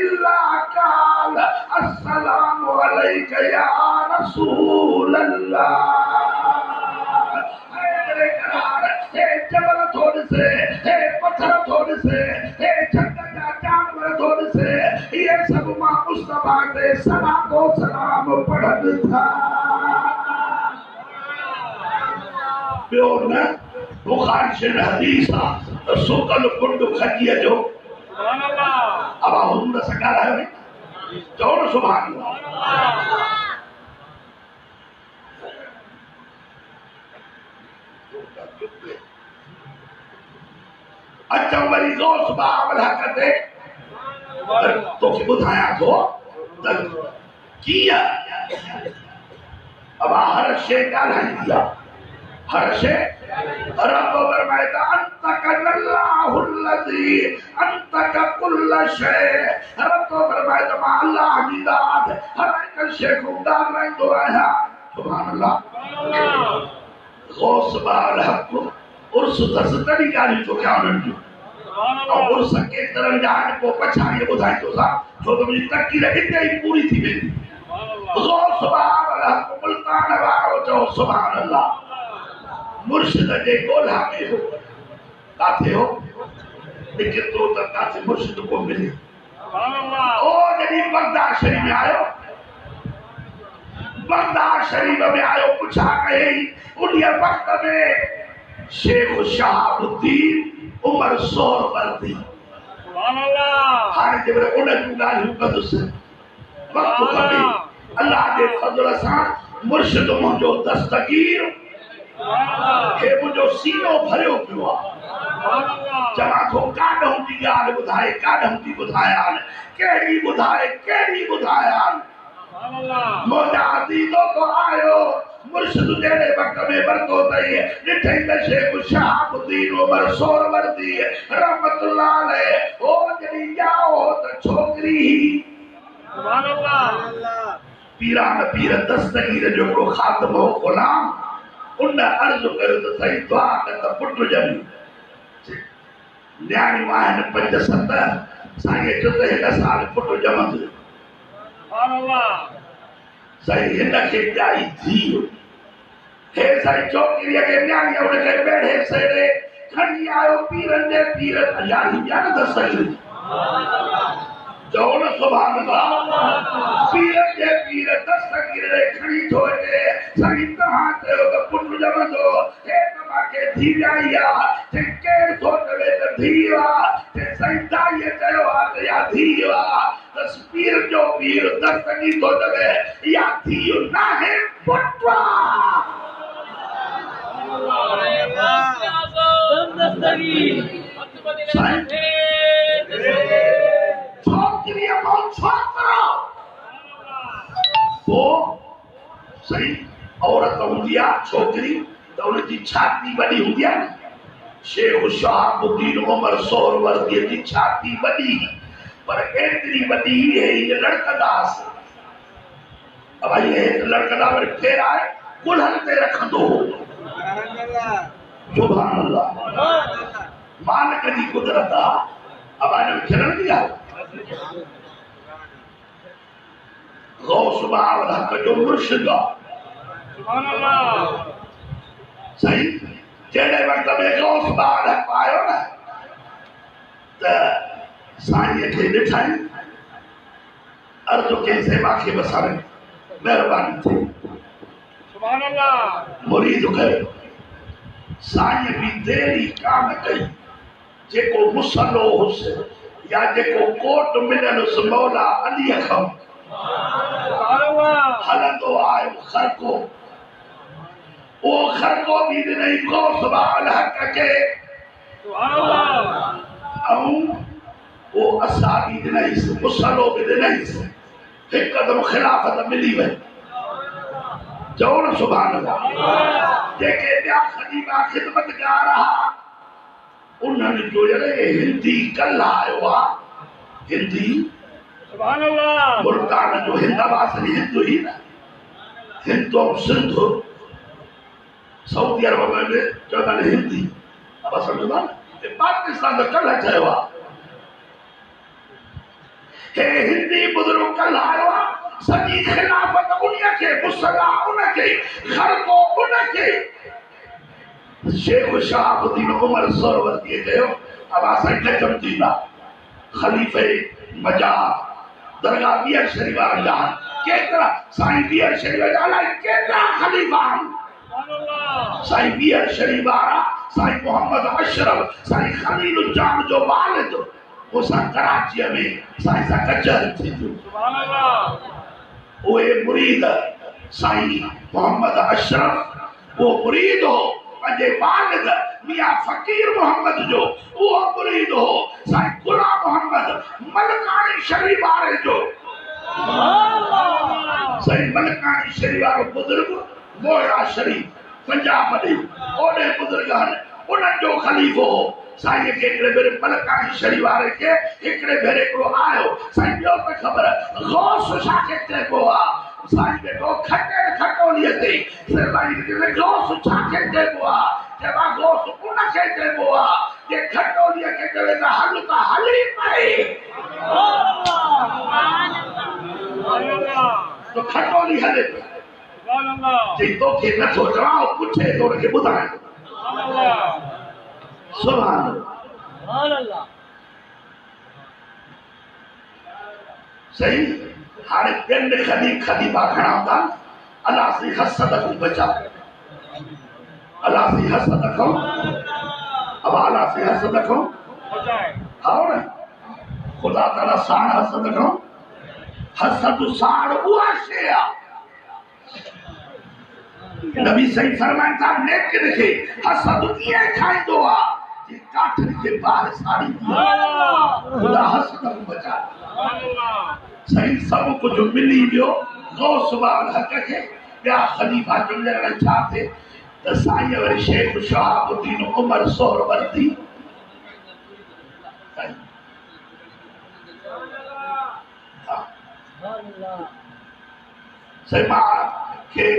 इल्ला काल अस्सलामु अलैका या रसूल अल्लाह। हे जबल थोड़े से, हे पत्थर थोड़े से, हे जंगल जा जानवर थोड़े से, ये सब मां मुस्तफा के सलातो सलाम पढ़न था। ॿियो न बुखारी शरीफ़ हदीस आहे त सुकल कुंड खजीअ जो अब हुजूर सां ॻाल्हायो नी, चओ न सुभाणे अच्छा वरी दोस्त बाबल हक़ ते तोखे ॿुधायां थो त कीअं अब हर शइ ॻाल्हाईंदी आहे, हर शइ रब फरमाए त अंतक अल्लाहुल्लज़ी अंतक कुल्ल शइ। रब फरमाए त मां अल्लाह जी ज़ात हर हिक शइ खे ॻाल्हाईंदो आहियां। सुभान अल्लाह। गौस बाबल हक़ उर्स दस तॾहिं ॻाल्हियूं थो कयां उन्हनि जूं, उर्स केतिरनि जा आहिनि पोइ पछाड़ीअ ॿुधाईंदोसां, छो त मुंहिंजी तक़ीर हिते ई पूरी थी वेंदी। गौस बाबल हक़ मुल्तान वारो चओ सुभान अल्लाह मुर्शिद जे ॻोल्हा में हो, काथे हो केतिरो त काथे मुर्शिद को मिले। ओ जॾहिं बगदाद शरीफ़ में आयो, बगदाद शरीफ़ में आयो पुछा कयई उन वक़्त में शेख शहाबुद्दीन उमर सोहरवर्दी हाणे जब उन जूं ॻाल्हियूं कंदुसि वक़्तु खपे। अल्लाह जे फज़ल सां मुर्शिद मुंहिंजो दस्तगीर हे मुंहिंजो सीनो भरियो पियो आहे। चवां थो काॾों जी ॻाल्हि ॿुधाए काॾों जी ॿुधायां, कहिड़ी ॿुधायां। मुंहिंजा अज़ीज़ो तो आयो मुर्शिद जहिड़े वक़्त में वरितो अथई, ॾिठई त शेख शहाबुद्दीन उमर सोहरवर्दी रहमतुल्लाह अलैह हो जॾहिं ॼाओ त छोकिरी पीरान पीर दस्तगीर जो हिकिड़ो ख़ातम हो ग़ुलाम, उन अर्ज़ कयो त सही दुआ कर त पुटु ॼमी। न्याणियूं आहिनि 5-7, साईं चयो त हिन साल पुटु ॼमंदो। साईं हिन खे ॼाई थी हे साईं छोकिरीअ खे न्याणीअ उनखे वेड़े सेड़े खड़ी आयो पीरन दे पीर यानी जान दसई जौन सुभान अल्लाह पीरन दे पीर दस्तगीर खड़ी छोड़े सही तरह से तो पुण्य जमदो एक माके धी जाइया ते केर सोचवे ते धीवा ते सईदा ये कयो हाथ या धीवा दस पीर जो पीर दस्तगीर सोचवे या धीयो ना है पुत्रा छोकरी बहुत छोकरो वो सही औरत होंगी छोकरी तो उनकी छाती बड़ी होंगी शेख शहाबुद्दीन उमर सोहरवर्दी की छाती बड़ी पर एतरी बड़ी है ये लड़कदास अब ये लड़कदा पर फेर आए कुल्हन पे रख दो सुभान अल्लाह मालिक की कुदरत अब आने चरण दिया गौस बावल हक जो मुर्शिद सुभान अल्लाह सही जेड़े वक्त में गौस बावल हक आयो ना तो साईं के दिठाई अर्ज के सेवा के बसारे मेहरबानी थी सुभान अल्लाह मुरीद कयो साईं भी देरी काम कई जेको मुसलो हुस या जेको कोट मिलन उस मौला अली खम हलंदो आयो खरको वो खरको भी नहीं को सुभान हक के वो असा भी नहीं मुसलो भी नहीं एक कदम खिलाफत मिली वही जौन सुभान अल्लाह जेके क्या खलीफा खिदमत जा रहा उन्होंने जो जरे हिंदी कल आयो हिंदी सुभान अल्लाह मुल्तान जो हिंदवासी हिंदू ही ना हिंदू सिंधु सऊदी अरब में जो हिंदी अब समझो पाकिस्तान का कल चयो हे हिंदी बुजुर्ग कल आयो सॼी खिलाफ़त उन्हीअ खे मुसला उनखे खरको उनखे शेख शहाबुद्दीन उमर सोहरवर्दी चयो अब असां जखम थींदा खलीफ़े मजा दरगाह बियर शरीफ वारनि जा केतिरा साईं बियर शरीफ जा अलाए केतिरा खलीफ़ा साईं बियर शरीफ वारा साईं मोहम्मद अशरफ साईं खलील जान जो वालिद वो सा कराची में साईं सा कचहरी थी सुभान अल्लाह ओए मुरीद साईं मोहम्मद अशरफ वो मुरीद हो अजे वालिद मियां फकीर मोहम्मद जो वो मुरीद हो साईं गुलाम मोहम्मद मलकानी शरीफ वाले जो साईं मलकानी शरीफ वारो बुजुर्ग मोहरा शरीफ पंजाब में ओडे बुजुर्ग उन्हनि जो खलीफो हो साईं के एकड़े भेरे मलकानी शरीफ वाले के एकड़े भेरे को आयो साईं जो पे खबर गौस छाके चइबो आ साईं बेटो खटे खटोलीअ ते साईं के गौस छाके चइबो आ जेबा गौस उनखे चइबो आ जे खटोलीअ के चवे त हल त हली पई तो खटोली हले सुभान अल्लाह जे तो के नथो चवाओ पुछे तो के बुधाए सुभान अल्लाह सही हाणे पिंड खली खली बाखणा था अल्लाह से हसद को बचा अल्लाह से हसद को अब अल्लाह से हसद को बचाए और खुदा ताला साण हसद को हसद साण हुआ शेया नबी सही फरमान था नेक रखे हसद ये खाइंदो आ जे काठन के बाहर साड़ी खुदा हसद को बचा सही सब कुछ मिली वियो गौस बावल हक के या खलीफा चुनण चाहते त साईं वरी शेख शहाबुद्दीन उमर सोहरवर्दी सही मां के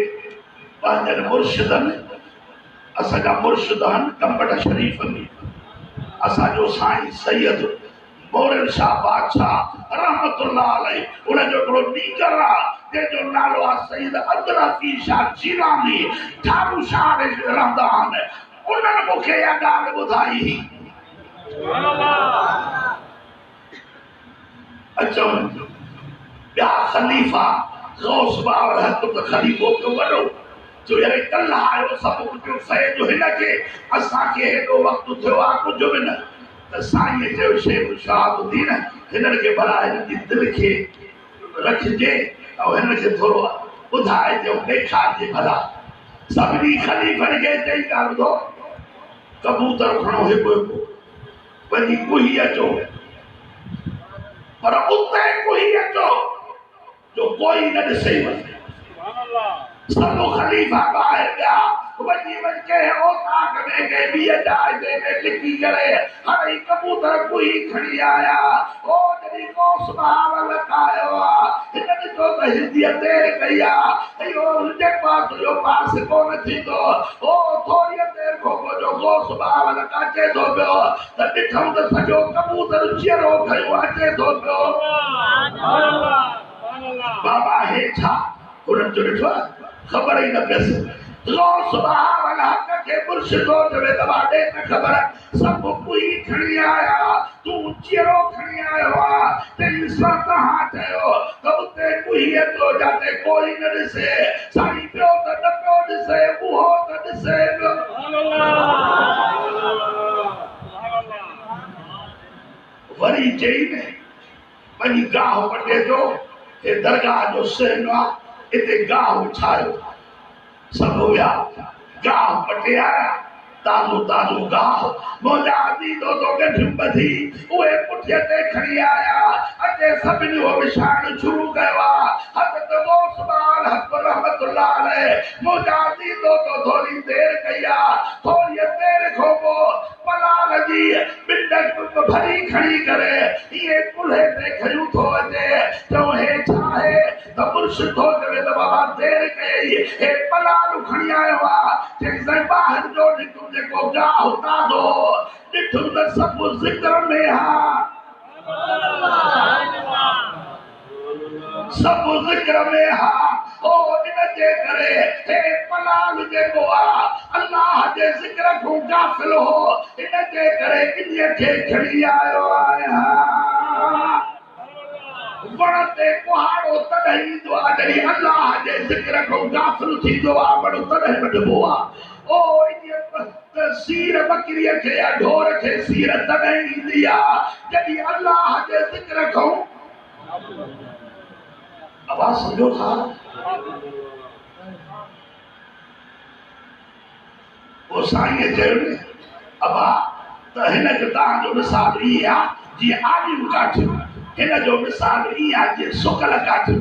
पंहिंजनि मुर्शिदनि असांजा मुर्शिद आहिनि कंबड़ शरीफ़ में असांजो साईं सैयद मोरल शाह बादशाह रहमतुल्लाह अलैह उनजो हिकिड़ो नीगर आहे जंहिंजो नालो आहे सैयद अब्दुल हफीज़ शाह जीलानी ठारू शाह रहंदा आहिनि उन्हनि मूंखे इहा ॻाल्हि ॿुधाई अचो ॿिया ख़लीफ़ा गौस बावर हक़ त ख़लीफ़ो पियो वॾो जो यार कल्ह आयो सभु कुझु फै जो हिनखे असांखे हेॾो वक़्तु थियो आहे कुझु बि न त साईं चयो शेख शहाबुद्दीन हिननि खे भला हिन जी दिलि खे रखिजे ऐं हिनखे थोरो ॿुधाइजे ॾेखारिजे भला सभिनी ख़लीफ़नि खे चई ॻाल्हि ॿुधो कबूतर खणो हिकु हिकु वञी कुही अचो पर उते कुही अचो जो कोई न ॾिसे सभु ख़लीफ़ा ॿाहिरि विया वञी वञी के ओताक में के ॿीअ जाइज़े में लिकी करे हाणे कबूतर कुही खणी आया ओ जॾहिं गौस बावर लकायो आहे हिन ॾिठो त हिंदीअ देरि कई आहे इहो जेको तुंहिंजो पास कोन थींदो ओ थोरी देरि खां पोइ जो गौस बावर अचे थो पियो त ॾिठमि त सॼो कबूतर चीरो खयो अचे थो पियो बाबा हे छा उन्हनि जो ॾिठो ख़बर ई न पियसि गौस बावर हक़ खे मुर्शिदो चवे त वाॾे न ख़बर सभु कुही खणी आया तूं चीरो खणी आयो आहे तेरी सां तव्हां चयो त उते कुही अचो जिते कोई न ॾिसे साईं पियो त न पियो ॾिसे उहो त ॾिसे पियो वरी चई न वञी गाहु पटे जो हे दरगाह जो सहन आहे हिते गाहु छायो सभु विया गाहु पटे आया ताज़ो ताज़ो गाहु मुंहिंजा अज़ीज़ो तो गठियूं ॿधी उहे पुठीअ ते खणी आया अचे सभिनी उहो विछाइण शुरू कयो आहे हज़रत गौस बावर हक़ रहमतुल्लाह अलैह मुंहिंजा अज़ीज़ो तो थोरी देरि कई आहे थोरी देरि खां पोइ पलाल जी ॿिंड भरी खणी करे इहे कुल्हे ते खयूं थो अचे चऊं हे छा आहे त मुर्शिद थो चवे त बाबा देरि कई हे पलाल खणी आयो आहे चई साईं ॿाहिरि जो निकितो जेको गाहु ताज़ो ॾिठो त सभु ज़िक्र में सभु ज़िक्र में ओ इनजे करे हे पलाल जेको आहे अल्लाह जे ज़िक्र खां गाफ़िल हो इनजे करे इन्हीअ खे खणी आयो आहे वण ते कुहाड़ो तॾहिं ईंदो आहे जॾहिं अल्लाह जे ज़िक्र खां गाफ़िल थींदो आहे वण तॾहिं वॾिबो आहे ओ सीर बकरीअ खे या ढोर खे सीर तॾहिं ईंदी आहे जॾहिं अल्लाह जे ज़िक्र खां आवाज़ सम्झो था पोइ साईं चयो न अबा त हिन जो तव्हांजो मिसाल ई आहे जीअं आलियूं काठियूं हिन जो मिसाल ई आहे जीअं सुकल काठियूं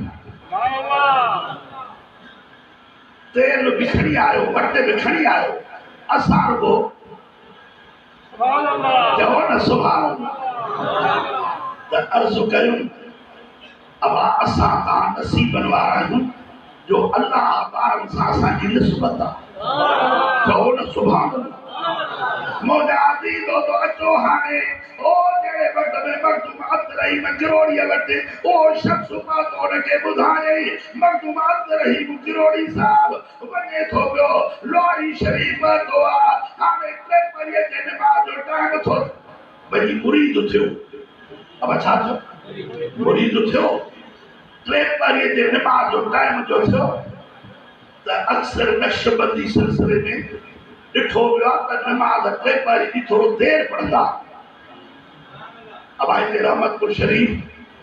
तेल बि खणी आयो वट बि खणी आयो असां रुगो चओ न सुभाणे त अर्ज़ु कयूं अबा असां तव्हां नसीबनि वारा आहियूं जो अल्लाह ॿारनि सां असांजी निस्बत आहे चओ न सुभाणे मुंहिंजा अज़ीज़ो तो अचो हाणे ओ जहिड़े वक़्त में मखदूम अतरही किरोड़ीअ वटि उहो शख़्स मां तो उनखे ॿुधायई मखदूम अतरही किरोड़ी साहिब वञे थो पियो लोहरी शरीफ़ तो आहे हाणे टे परीअ जे नमाज़ जो टाइम थो वञी मुरीद थियो अब छा थियो मुरीद थियो टे परीअ जे नमाज़ जो टाइम जो थियो त अक्सर नक्शबंदी सिलसिले में ॾिठो वियो आहे त नमाज़ टे परी जी थोरो देरि पढ़ंदा अब हिते रहमतपुर शरीफ़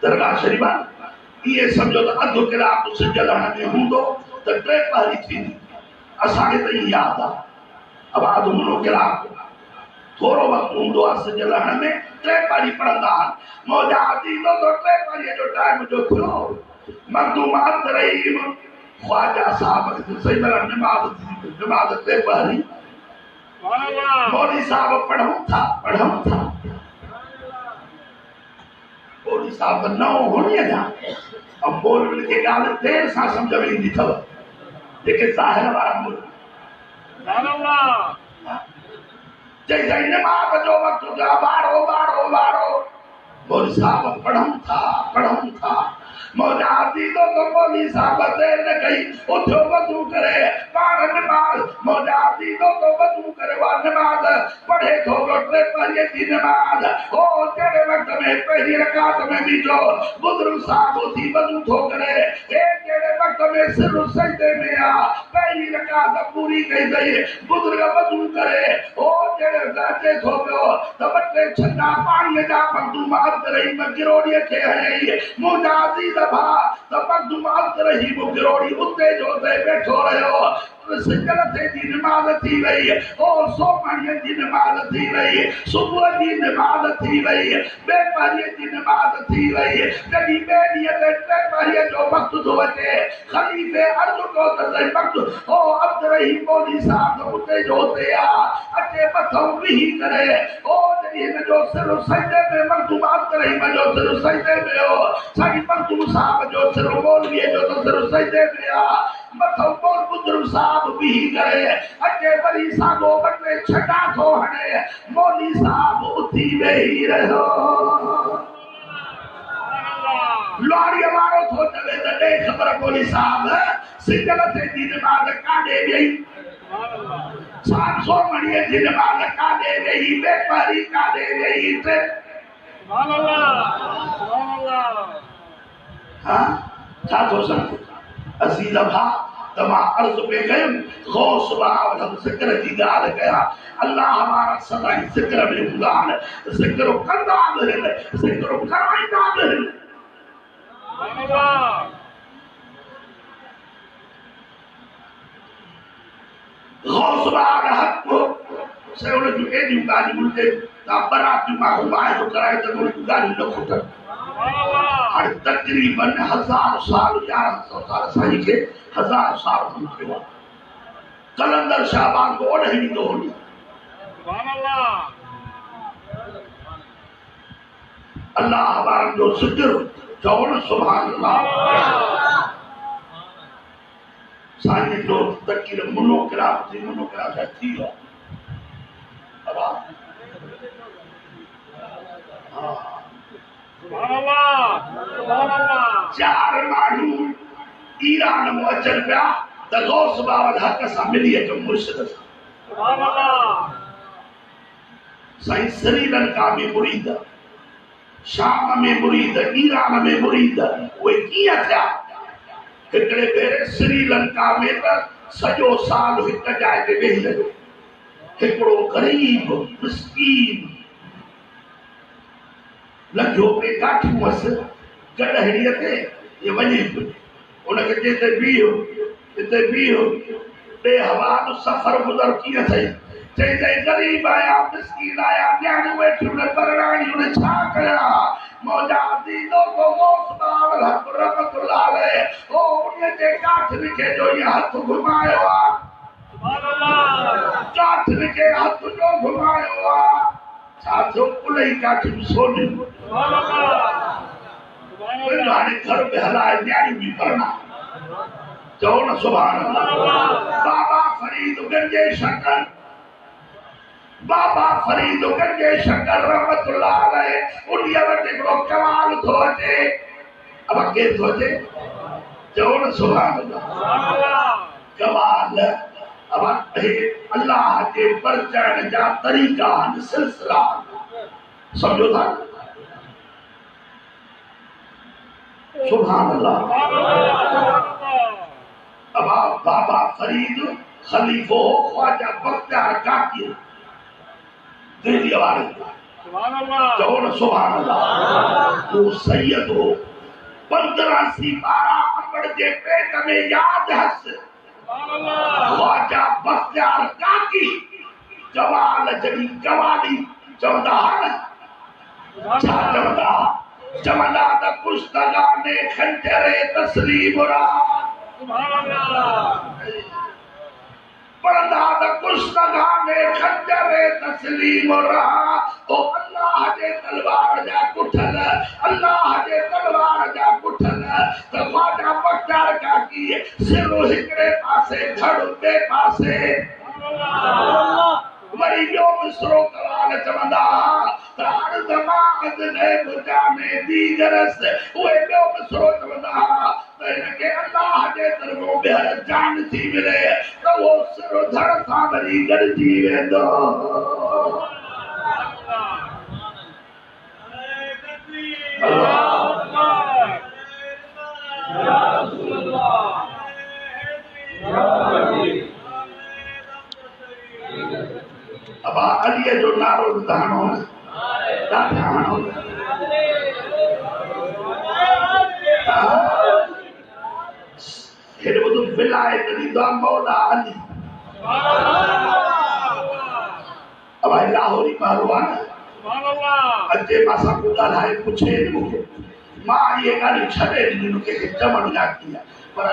दरगाह शरीफ़ आहे इहे सम्झो त अधु कलाक सिज लहण में हूंदो त टे पहरी थींदी असांखे त इहा यादि आहे अब अधु मुनो कलाक थोरो वक़्तु हूंदो आहे सिज लहण में टे पहरी पढ़ंदा आहिनि मुंहिंजा अज़ीज़ो तो टे पहरीअ जो टाइम जो थियो मखदूम अतरही ख्वाजा साहब सही तरह नमाज़ टे पहरी मौली साहब पढ़ूं था मौली साहब न होणी अञा ऐं मौलवी खे ॻाल्हि देरि सां सम्झ में ईंदी अथव जेके ज़ाहिर वारा चई साईं नमाज़ जो वक़्तु वारो मौली साहब पढ़ूं था मौजा अज़ीज़ो तो मौली साहब देरि न कई उथियो वज़ू करे पाण नमाज़ मौजा दीदो तो वजू करे वा नमाज पढ़े थो टे पहले दी नमाज ओ तेरे वक्त में पहली रकात में भी जो बुजुर्ग साहब थी वजू थो करे ए तेरे वक्त में सिर सजदे में आ पहली रकात पूरी कई गई बुजुर्ग वजू करे ओ तेरे जाते थो पियो त बटे छन्ना पानी जा मखदूमात रही मगिरोड़ी के है मुंजा अजीज भा त मखदूमात रही मुगिरोड़ी उते जो ते बैठो रहो सिंगल थे दी नमाज थी वई ओ सोमणी दी नमाज थी वई सुबह दी नमाज थी वई बेपारी दी नमाज थी वई कदी बेनी ते बेपारी जो वक्त तो अचे खलीफे अर्ज को ते वक्त ओ अब्द रहीम मौली साहब उते जो ते आ अचे मथो भी करे ओ जदी जो सिर सजदे में मखदूमात रही जो सिर सजदे में हो साईं मखदूम साहब जो सिर मौलवी जो सिर सजदे में आ मथो बोल बुजुर्ग साहब भी करे अचे वरी सागो बटे छटा थो हणे मौली साहब उठी वेही रहो लोड़ी वारो थो चले त दे खबर मौली साहब सिंगल थे दी नमाज काढे गई सात सौ मणिये दी नमाज काढे गई बेपारी काढे गई ते सुभान अल्लाह हां छा थो संग असील भा तमा अर्ज पे गए गौस बाब हम जिक्र की गाल गया अल्लाह हमारा सदा जिक्र में उगान जिक्र करदा रहे जिक्र कराइदा रहे अल्लाह गौस बाब हक को से उन जो एडी गाली मुझे ता बरात मा हुआ है तो कराए तो उन गाली न खुद हर तकरीबन 1000 साल 1100 साल सही के 1000 साल हुए कलंदर शाबान को ओढ़ ही तो होनी सुभान अल्लाह अल्लाह हमारा जो जिक्र कौन सुभान अल्लाह साईं जो तकरीर मुनोकरा थी हो अब हां सुभान अल्लाह चार माण्हू ईरान में अचन पिया त गौस बाबा हक सां मिली अचो मुर्शिद सुभान अल्लाह साईं श्रीलंका में मुरीद शाम में मुरीद ईरान में मुरीद उहे कीअं थिया हिकिड़े भेरे श्रीलंका में त सॼो साल हिक जाइ ते वेही रहियो हिकिड़ो गरीब मिस्कीन लॻियो पे काठी मस गॾहड़ीअ ते ये वञे उनखे चए हिते बीहो टे हवा जो सफ़र गुज़र कीअं थई चई गरीब आया मिस्कीन आया न्याणियूं वेठियूं परणाणियूं छा कया मौजा दीदो को गौस बाब हक रहमतुल्लाह अलैह ओ उन जे काठ लिखे जो ये हथ घुमायो आ सुभान अल्लाह काठ लिखे हथ जो घुमायो आ साथो उलई काठी सोनी सुभान अल्लाह सुभान अल्लाह हाणे घर में हलाए न्याणी भी पढ़ना चओ न सुभान अल्लाह बाबा फरीद गंजे शंकर रहमतुल्लाह अलैह उन्हीअ वटि हिकिड़ो कमाल थो अचे अब केरु थो अचे चओ न सुभान अल्लाह कमाल अब अल्लाह के परचण जा तरीक़ा सिलसिला समझो था सुभान अल्लाह अब बाबा फरीद खलीफो ख्वाजा बख्तियार काकी दिल्ली वाले सुभान अल्लाह चओ न सुभान अल्लाह वो सैयद हो 15 सिपारा अमर जे पेट में याद हस ख्वाजा बख्तियार काकी जवाल जड़ी जवाली चवंदा छा चवंदा त कुश्तगा ने खंजरे तस्लीम रा सुभान अल्लाह पढ़ंदा त कुश्तगा ने खंजरे तस्लीम रा तो अल्लाह जे तलवार जा कुठल त ख्वाजा बख्तियार काकी सिरो हिकड़े पासे धड़ ॿिए पासे वरी ॿियो मिसरो कलाल चवंदा त अर्ज़ मां अज़ ने बुजाने दीगरस उहे ॿियो मिसरो चवंदा त त इनखे अल्लाह जे तरफ़ों ॿीहर जान थी मिले त उहो सिर धड़ सां वरी गॾिजी वेंदो। अब अलीअ जो नारो ॿुधाइणो ॾाढा हणो हेॾे ॿुधो विलायत ॾींदो आहे मौला अली। अब लाहौरी माण्हू आहे न अचे मां सां को ॻाल्हाए पुछे मूंखे मां इहे ॻाल्हियूं छॾे ॾिनियूं कंहिंखे चवणु यादि आहे पर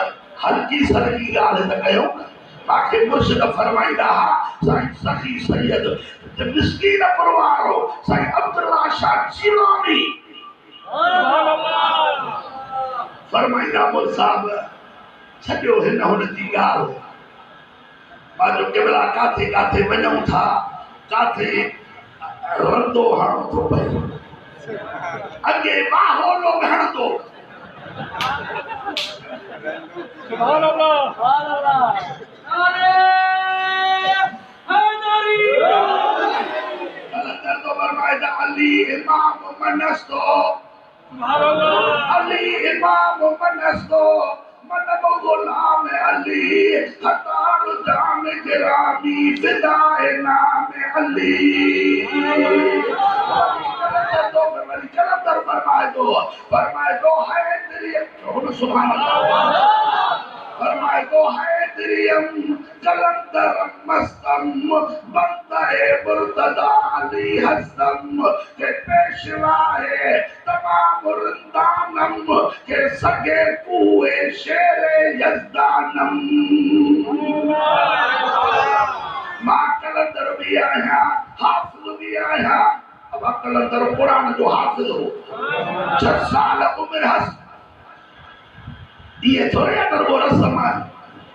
हल्की सलकी ॻाल्हि त कयो तव्हांखे मुर्शिद फरमाईंदा हुआ साईं सखी सैयद मिस्कीन परवार हो साईं अब्दुल्ला शाह जीलानी फरमाईंदा मोल साहब छॾियो हिन हुन जी ॻाल्हि मां जो केवला काथे काथे वञूं था काथे रंदो हणो थो पए अॻे बाहोलो हणंदो सुभान अल्लाह सुभान अल्लाह कलंदर तो फरमाइदा अली इमाम मनस्तो अली इमाम मनस्तो मनबो गुलाम अली हतार जान गिरामी फिदाए नाम अली कलंदर फरमाए दो है तेरी सुभान अल्लाह फरमाए दो है तेरी कलंदर मस्तम बंदे मुर्तदा अली हसम के पेशवाए तमाम रुंदानम के सगे कुए शेरे यज़दानम मां कलंदर भी आया हाफिज भी आया अब कलंदर कुरान जो हाफिज हो 6 साल उम्र हस ये थोड़े अगर वो रस्म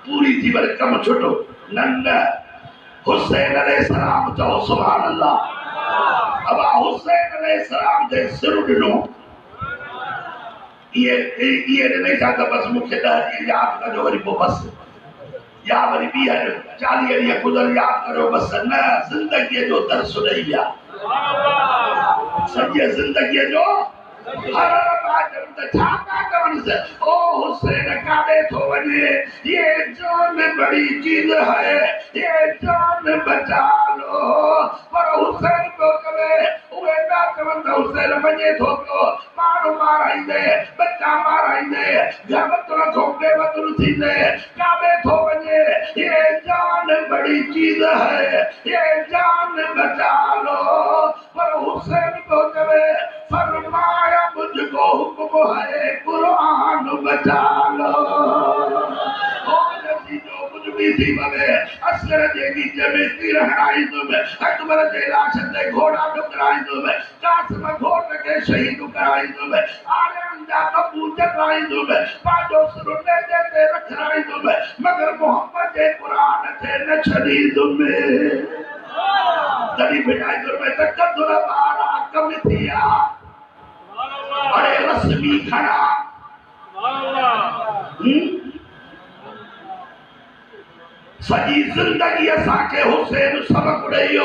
पूरी थी पर कम छुटो नन्ना हुसैन अलैहिस्सलाम तो सुभान अल्लाह अब हुसैन अलैहिस्सलाम दे सिर ॾिनो ये नहीं चाहता बस मुख्य याद करो वरी पोइ बस या वरी 40 ॾींहं गुज़र याद करो बस न ज़िंदगीअ जो दर्स ॾेई विया सॼे ज़िंदगीअ जो हर बाजम त छा था कनि से ओ हुसैन काॾे थो वञे ये जान बड़ी चीज है ये जान बचा लो पर हुसैन को करे उहे ना चवनि त हुसैन वञे थो पियो माण्हू माराईंदे बच्चा माराईंदे घरवतुर खोके वतुर थींदे काॾे थो वञे ये जान बड़ी चीज है ये जान बचा लो पर हुसैन को करे फरमाया मुझको हुक्म है कुरान बचा लो जो कुछ भी थी बने असर जे नीचे में तीर हणाई तुम अकबर जे लाश ते घोड़ा टकराई तुम कासिम घोट के शहीद कराई तुम आर्यन जा कबूल चढ़ाई तुम पाजो सुरने ते रखराई तुम मगर मोहम्मद जे कुरान ते न छड़ी तुम तड़ी बिठाई तुम तकदुर बारा कम थिया अरे रस्मी खड़ा सॼी ज़िंदगी असांखे हुसैन सबक ॾेई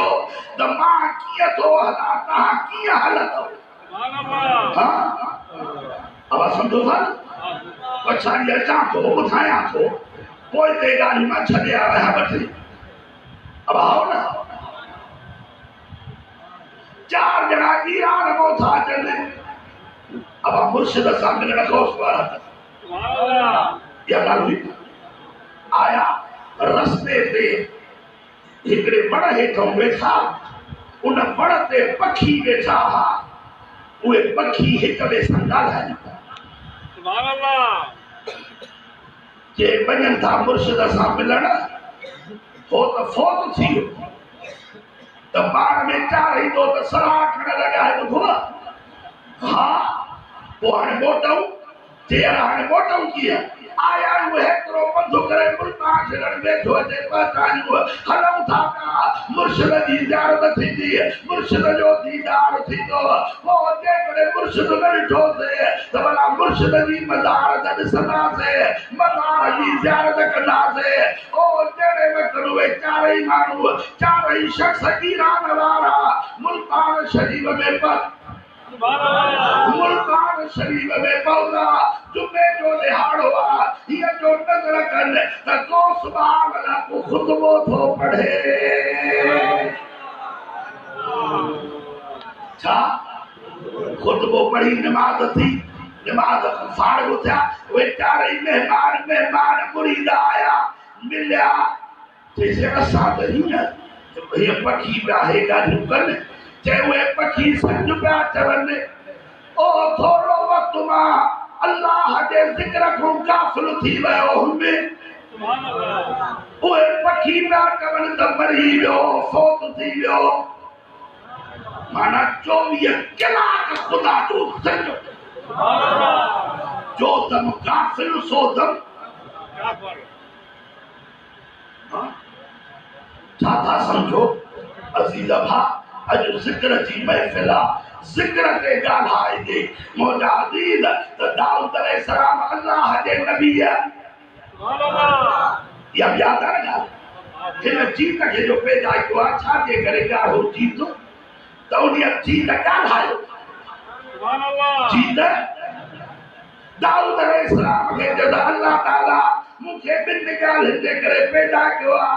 त मां कीअं थो हलां तव्हां कीअं हलंदव अब सम्झो था पछाड़ी अचां थो ॿुधायां थो पोइ ते ॻाल्हियूं मां छॾे आया वठी अब आओ न 4 ॼणा ईरान मां था अचनि अब मुर्शिद सां मिलण खां या ॻाल्हि हुई आया रस्ते ते हिकिड़े वण हेठों वेठा उन वण ते पखी वेठा हुआ उहे पखी हिक ॿिए सां ॻाल्हाइनि जे वञनि था मुर्शिद सां मिलण हो त फोत थी वियो त पाण में चाढ़ींदो त सलाह खण लॻाए ॿुधो हा पोइ हाणे मोटऊं जे हाणे मोटऊं कीअं आया हुए करो बंधु करे मुल्तान शरण में छोटे पहचान हलम था का मुर्शिद जी ज़ियारत थी दी मुर्शिद जो दीदार थी तो वो जे करे मुर्शिद ने ठोसे तो भला मुर्शिद जी मज़ार दे सदा से मज़ार जी ज़ियारत करना से ओ जेड़े वक्त हुए चारई मानू चारई शख्स ईरान वाला मुल्तान शरीफ में पर मुल्तान शरीफ में पौधा जुम्मे जो दिहाड़ हुआ ये जो नजर कर तो सुबह वाला को खुतबो तो पढ़े छा खुतबो पढ़ी नमाज थी नमाज फाड़ उठा वे चारे मेहमान मुरीद आया मिलिया जैसे असा नहीं है ये पखी बाहे का ढुकन चाहे वे पखी संज पे चवन ओ थोड़ो वक्त मां अल्लाह के जिक्र को गाफिल थी वयो हुमे सुभान अल्लाह ओए पखी ना कवन त मरी वियो फौत थी वियो माना 24 कलाक खुदा जो संज सुभान अल्लाह जो तम गाफिल सो तम गाफिल छा समझो अजीज भा अज जिक्र जी महफिल जिक्र के गालाए दे मोजा अजीज त दाऊद अलैहिस्सलाम अल्लाह के नबी है सुभान अल्लाह या याद है ना इन जीत के जो पैदा किया छा के करेगा हो जीत तो उन्हें जीत गालायो सुभान अल्लाह जीत दाऊद अलैहिस्सलाम के जब अल्लाह ताला मुझे बिन निकाल दे करे पैदा किया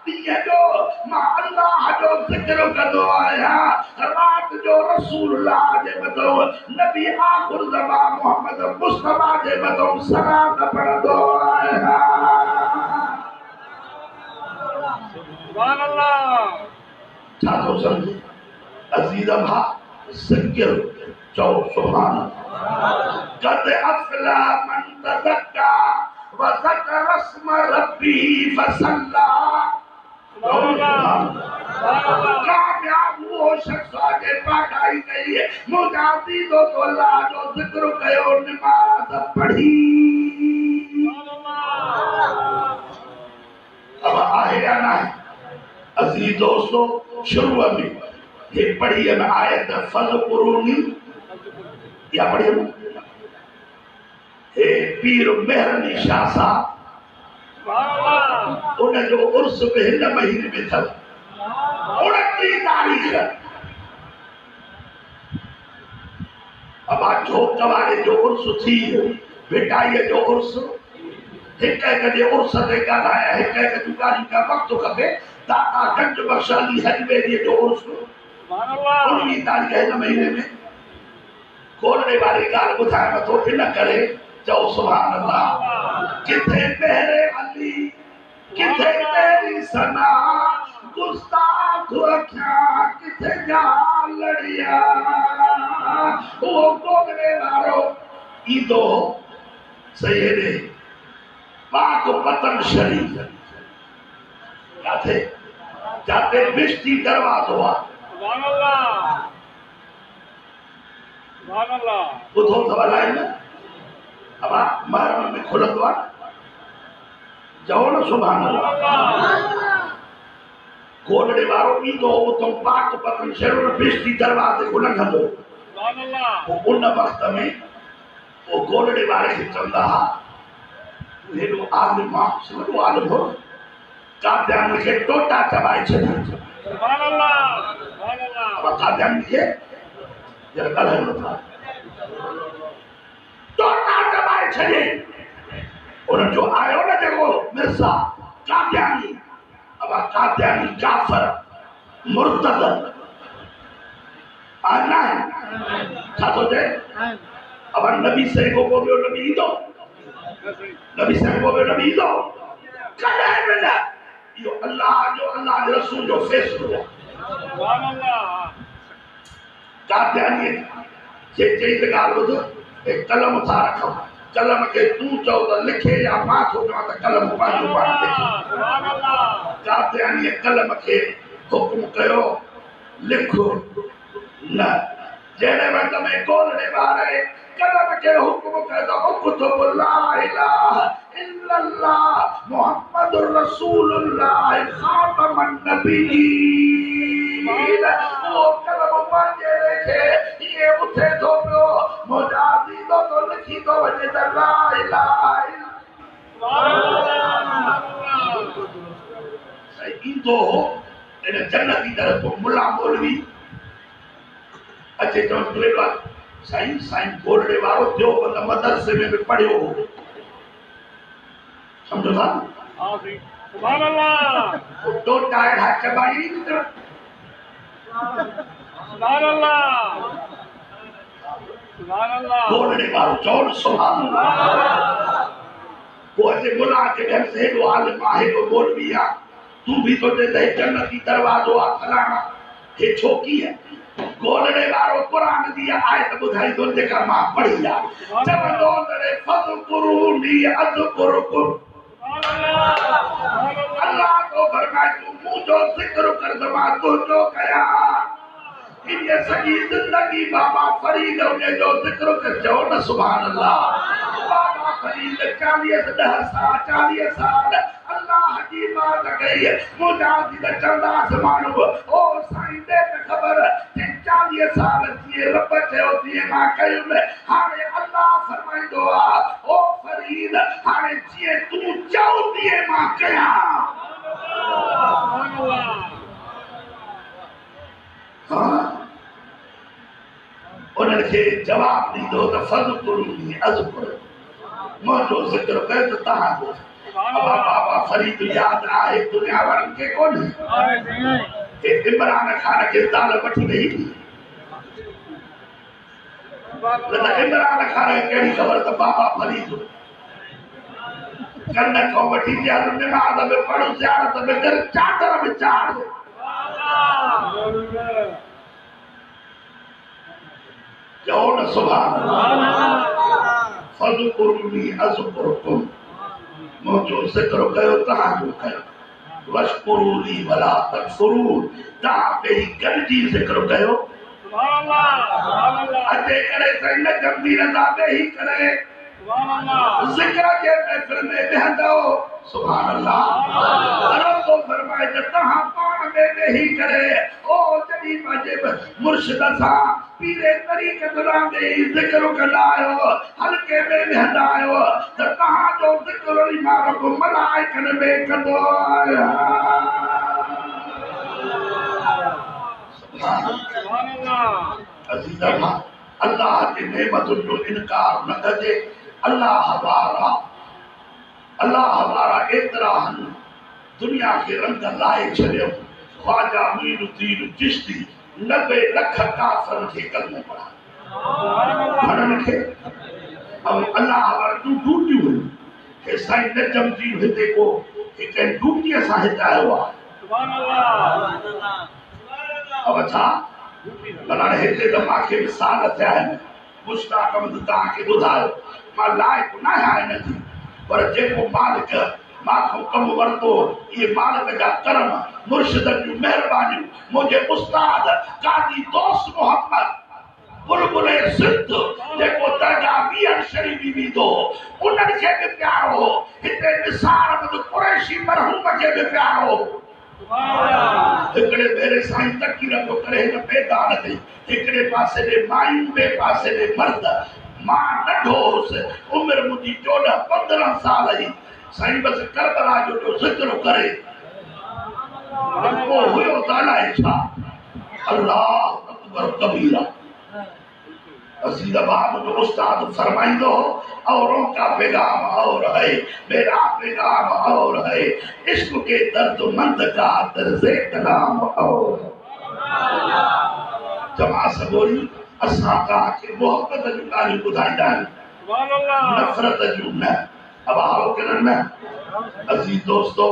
दिया जो मां अल्लाह जो जिक्र कदो आया रात जो रसूलुल्लाह जे बतो नबी आखिर ज़मान मोहम्मद मुस्तफा जे बतो सलात पढ़ दो आया सुभान अल्लाह छा तो समझे अजीज भा जिक्र जो सुभान कद अफला मन तज़क्का वज़कर अस्म रब्बी फसल्ला कामयाब वो शख्स आगे पाई गई है मुजादी दो तो अल्लाह जो जिक्र कयो नमाज पढ़ी अब आए या ना अजीज दोस्तों शुरू में ये पढ़ी है आयत फज़कुरूनी या पढ़ी पीर मेहरनी शाह साहब उन जो उर्स में हिन महीने में था 29 तारीख अब आज कवारे जो उर्स थी बेटाई जो उर्स एक जे उर्स ते ॻाल्हाया एक दुकान का वक्त खपे दाता गंज बख्शाली हजमेरी जो उर्स 19 तारीख हिन महीने में खोलने वाली ॻाल्हि ॿुधाए नथो इन करे जाओ सुभान अल्लाह किथे मेरे अली किथे तेरी सना गुस्ताख अखिया किथे जा लड़िया वो गोगने मारो ईदो सैयदे पाक पतन शरीफ जाते जाते बिश्ती दरवाज़ हुआ सुभान अल्लाह सुभान अल्लाह उधो सवाल है ना अब महरम में खुलत हुआ जाओ ना सुभान अल्लाह कोलड़े वारो ईंदो तो पाक पतन शरीर बिश्ती दरवाजे को लंघंदो सुभान अल्लाह वो उन वक्त में वो कोलड़े वारे के चंदा हेडो आलिम सुनो आलिम हो काद्यान के टोटा चबाई छे सुभान अल्लाह अब काद्यान के जरा कल है था टोटा चबाई छे और जो आयो ना देखो मिर्जा काद्यानी अब काद्यानी काफर मुर्तद आना था तो जे अब नबी से को बोलो नबी दो नबी से को बोलो नबी दो कदा है यो अल्लाह के रसूल जो फैसलो सुभान अल्लाह काद्यानी जे गाल बुध एक कलम था रखो कलम के तू चौ तो लिखे या मां थो तो कलम पाणो पाण लिखे सुभान अल्लाह काद्यानी कलम के हुक्म कयो लिखो न जहिड़े वक़्त में ॻोल्हणे वारे कदम खे हुकुम कयो उक्तुब ला इलाहा इल्लल्लाह मुहम्मदुर रसूलुल्लाह खातमन नबीयीन वो कदम पंहिंजे लेखे इहे उथे थो पियो मुजादी तो लिखी थो वञे त ला इलाहा ईंदो इन जन्नत जी तरफ़ मुला मौलवी अचे चवंदो साईं साईं ॻोल्हणे वारो थियो बंद मदरसे में बि पढ़ियो हो सम्झो था सुभान अल्लाह टोटा अहिड़ा चबाई सुभान अल्लाह सुभान अल्लाह ॻोल्हणे वारो चओ न सुभान अल्लाह पोइ अचे मुला खे घर से हेॾो आलिम आहे हेॾो मौलवी आहे तूं बि थो चए त हे जन्नत जी दरवाज़ो आहे फलाणा हे छो कीअं ॻोल्हणे वारो क़ुरान जी आयत ॿुधाईंदो जेका मां पढ़ी आहे चवंदो फज़कुरूनी अज़कुरुकुम अल्लाह तो फरमाए तूं मुंहिंजो ज़िक्र कर त मां तुंहिंजो कयां इन सॼी ज़िंदगी बाबा फरीद उन जो ज़िक्र कर चओ न सुभान अल्लाह बाबा फरीद 40 साल अल्लाह जी बात कई मुजाहिद चवंदास माण्हू ओ साईं दे त ख़बर 40 साल जीअं रब चयो तीअं मां कयुमि हाणे अल्लाह फरमाईंदो आहे ओ फरीद हाणे जीअं तूं चओ तीअं मां कयां उन्हनि खे जवाब ॾींदो त फज़कुरूनी अज़कुरुकुम मुंहिंजो ज़िक्र कयो त तव्हांजो बाबा फरीद यादि आहे दुनिया वारनि खे कोन्हे इमरान खान खे ज़ाल वठी वई इमरान खान खे कहिड़ी ख़बर त बाबा फरीद कन खां वठी निमाज़ में पढ़ ज़ियारत में कर चादर में चाढ़ चओ न सुभान अल्लाह फज़कुरूनी अज़कुरुकुम मुंहिंजो ज़िक्र कयो तव्हांजो कयो वशकुरूनी वला तकफुरून तव्हां पहिरीं गॾिजी ज़िक्र कयो अचे करे साईं न गंदी रज़ा वेही करे ज़िक्र जे महफ़िल में वेहंदो सुभान अल्लाह रब फरमाए त तव्हां पाण में वेही करे ओ जॾहिं पंहिंजे मुर्शिद सां पीरे तरीक़त रहंदे ज़िक्र कंदा आहियो हल्के में वेहंदा आहियो त तव्हांजो ज़िक्र वरी मां रब मलाइकनि में कंदो आहियां सुभान अल्लाह अज़ीज़ा अल्लाह जी नेमतुनि जो इनकार न कजे अल्लाह वारा एतिरा आहिनि दुनिया खे रंग लाए छॾियो ख्वाजा मुइनुद्दीन चिश्ती 90 लख काफ़रनि खे कलमो पढ़ायो खे अल्लाह वारा ड्यूटियूं हुयूं हे साईं नजम जी हिते को हिकु ड्यूटीअ सां हिते आयो आहे अब छा भला हिते त मूंखे मिसाल थिया आहिनि मुश्ताक अहमद तव्हांखे ॿुधायो मां लाइक़ न आहियां हिन जी पर जेको मालिक मां खां कमु वरितो इहे मालिक जा करम मुर्शिदनि जूं महिरबानियूं मुंहिंजे उस्ताद काज़ी दोस्त मोहम्मद बुलबुल सिंध जेको दरगाह वीर शरीफ़ी वेंदो उन्हनि खे बि प्यारो हो हिते निसार अहमद कुरैशी मरहूम खे बि प्यारो हो हिकिड़े भेरे साईं तकीर पियो करे हिन मैदान ते हिकिड़े पासे ॾे मायूं ॿिए पासे ॾे मर्द मां नंढो हुउसि उमिरि मुंहिंजी 14-15 साल जी साईं बसि करबला जो ज़िक्र करे पोइ हुयो त अलाए छा अल्लाह अकबर कबीरा अज़ीज़ाबाद जो उस्ताद फरमाइंदो औरों का पैगाम और है मेरा पैगाम और है इश्क के दर्दमंद का दर्ज़े कलाम और जमा सबोरी असां तव्हांखे मोहब्बत जूं ॻाल्हियूं ॿुधाईंदा आहियूं नफ़रत जूं न अब आओ करण न अज़ीज़ दोस्तो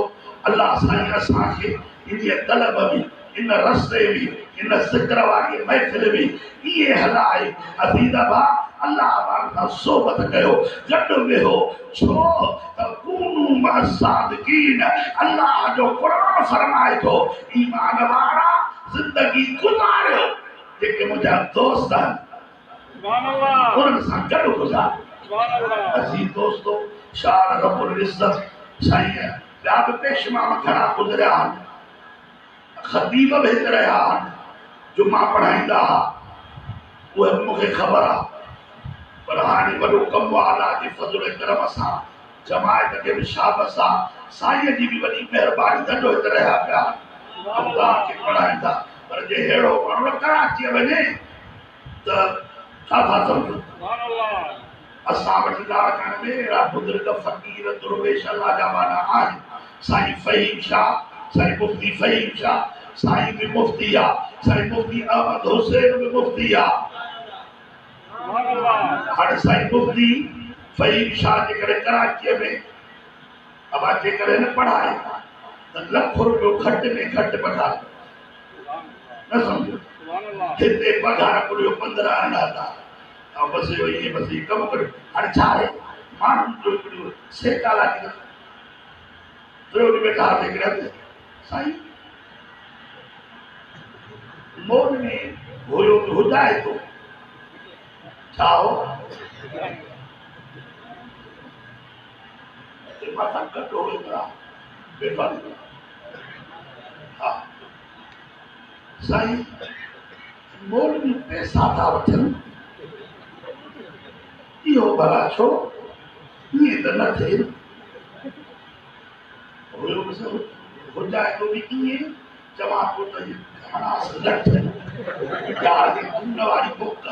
अल्लाह साईं असांखे इन तलब में इन रस्ते में इन ज़िक्र वारी महफ़िल में इहे हलाए अज़ीज़ा अल्लाह वारा सोबत कयो गॾु वेहो छो त कूनू मअ सादिकीन अल्लाह जो क़ुरान फरमाए थो ईमान वारा ज़िंदगी गुज़ारियो जेके मुंहिंजा दोस्त आहिनि सुभान अल्लाह उन्हनि सां गॾु गुज़ार सुभान अल्लाह अजीज दोस्तो शान रब्बुल इज़्ज़त साईं ॿिया बि पेशमाम घणा गुज़रिया आहिनि ख़तीब बि हिते रहिया आहिनि जुमा पढ़ाईंदा हुआ उहे बि मूंखे ख़बर आहे पर हाणे वॾो कमु आहे अलाह जे फज़ल करम सां जमायत खे बि शाबस आहे साईं जी बि वॾी महिरबानी धंधो हिते रहिया पिया अल्लाह खे पढ़ाईंदा पर जे अहिड़ो माण्हू कराची वञे त छा था सम्झो सुभान अल्लाह असां वटि लाड़काणे में अहिड़ा बुज़ुर्ग फ़क़ीर दुरवेश अल्लाह जा वाला आहिनि साईं फ़हीम शाह साईं मुफ़्ती फ़हीम शाह साईं बि मुफ़्ती आहे साईं मुफ़्ती अहमद हुसैन बि मुफ़्ती आहे सुभान अल्लाह हाणे साईं मुफ़्ती फ़हीम शाह जे करे कराचीअ में अबा जे करे न पढ़ाए त लख रुपयो घटि में घटि पढ़ाए न सम्झो सुभान अल्लाह हिते पघार पूरो 15 हज़ार ऐं बसि इहो ईअं बसि कमु करियो हाणे छा आहे माण्हुनि जो हिकिड़ो सेकाला टियों ॾींहुं वेठा हिकिड़े साईं मोन में हुयो हुजाए थो छा हो माता कटो बेफ़ाइदो हा साईं मोन में पैसा था वठनि इहो भला छो ईअं त न थिए हुयो बि सभु हुजाए थो बि ईअं चवां थो त हणास लठ ॻाल्हि खून वारी बुक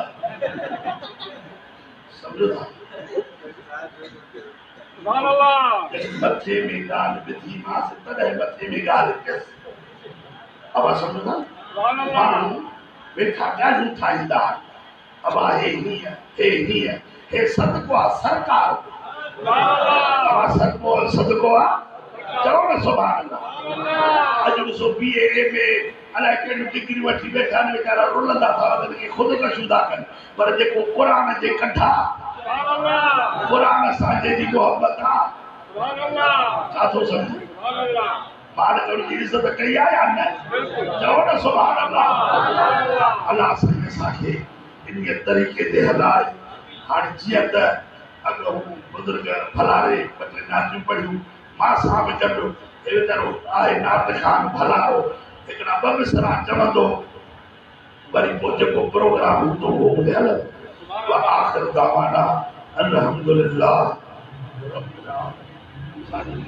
सम्झो था सुभान अल्लाह मथे में ॻाल्हि विधीमांसि तॾहिं मथे में ॻाल्हि कयसि अबा सम्झो था सुभान अल्लाह माण्हू वेठा ॻाल्हियूं ठाहींदा अबा हे हीअं हे सदको आहे सरकार सुभान अल्लाह अबा सदको आहे चओ न सुभान अल्लाह अॼु ॾिसो BA MA अलाए कहिड़ियूं डिग्रियूं वठी वेठा आहिनि वीचारा रुलंदा था वञनि के ख़ुदिकशियूं था कनि पर जेको क़ुरान जे कठा सुभान अल्लाह क़ुरान सां जंहिंजी मोहबत आहे सुभान अल्लाह छा थो सम्झे सुभान अल्लाह मालिक जी इज़त कई आहे या न चओ न सुभान अल्लाह अल्लाह साईं असांखे इन तरीक़े ते हलाए हाणे जीअं त अॻु हू बुज़ुर्ग फलारे ॿ टे नातियूं पढ़ियूं मां सां बि गॾु हे वीचारो आहे नात ख़ान फलारो हिकिड़ा 2 मिसरा चवंदो वरी पोइ जेको प्रोग्राम हूंदो उहो ॿुधियल आख़िर दावाना अल्हम्दुलिल्लाह रब्बिल आलमीन।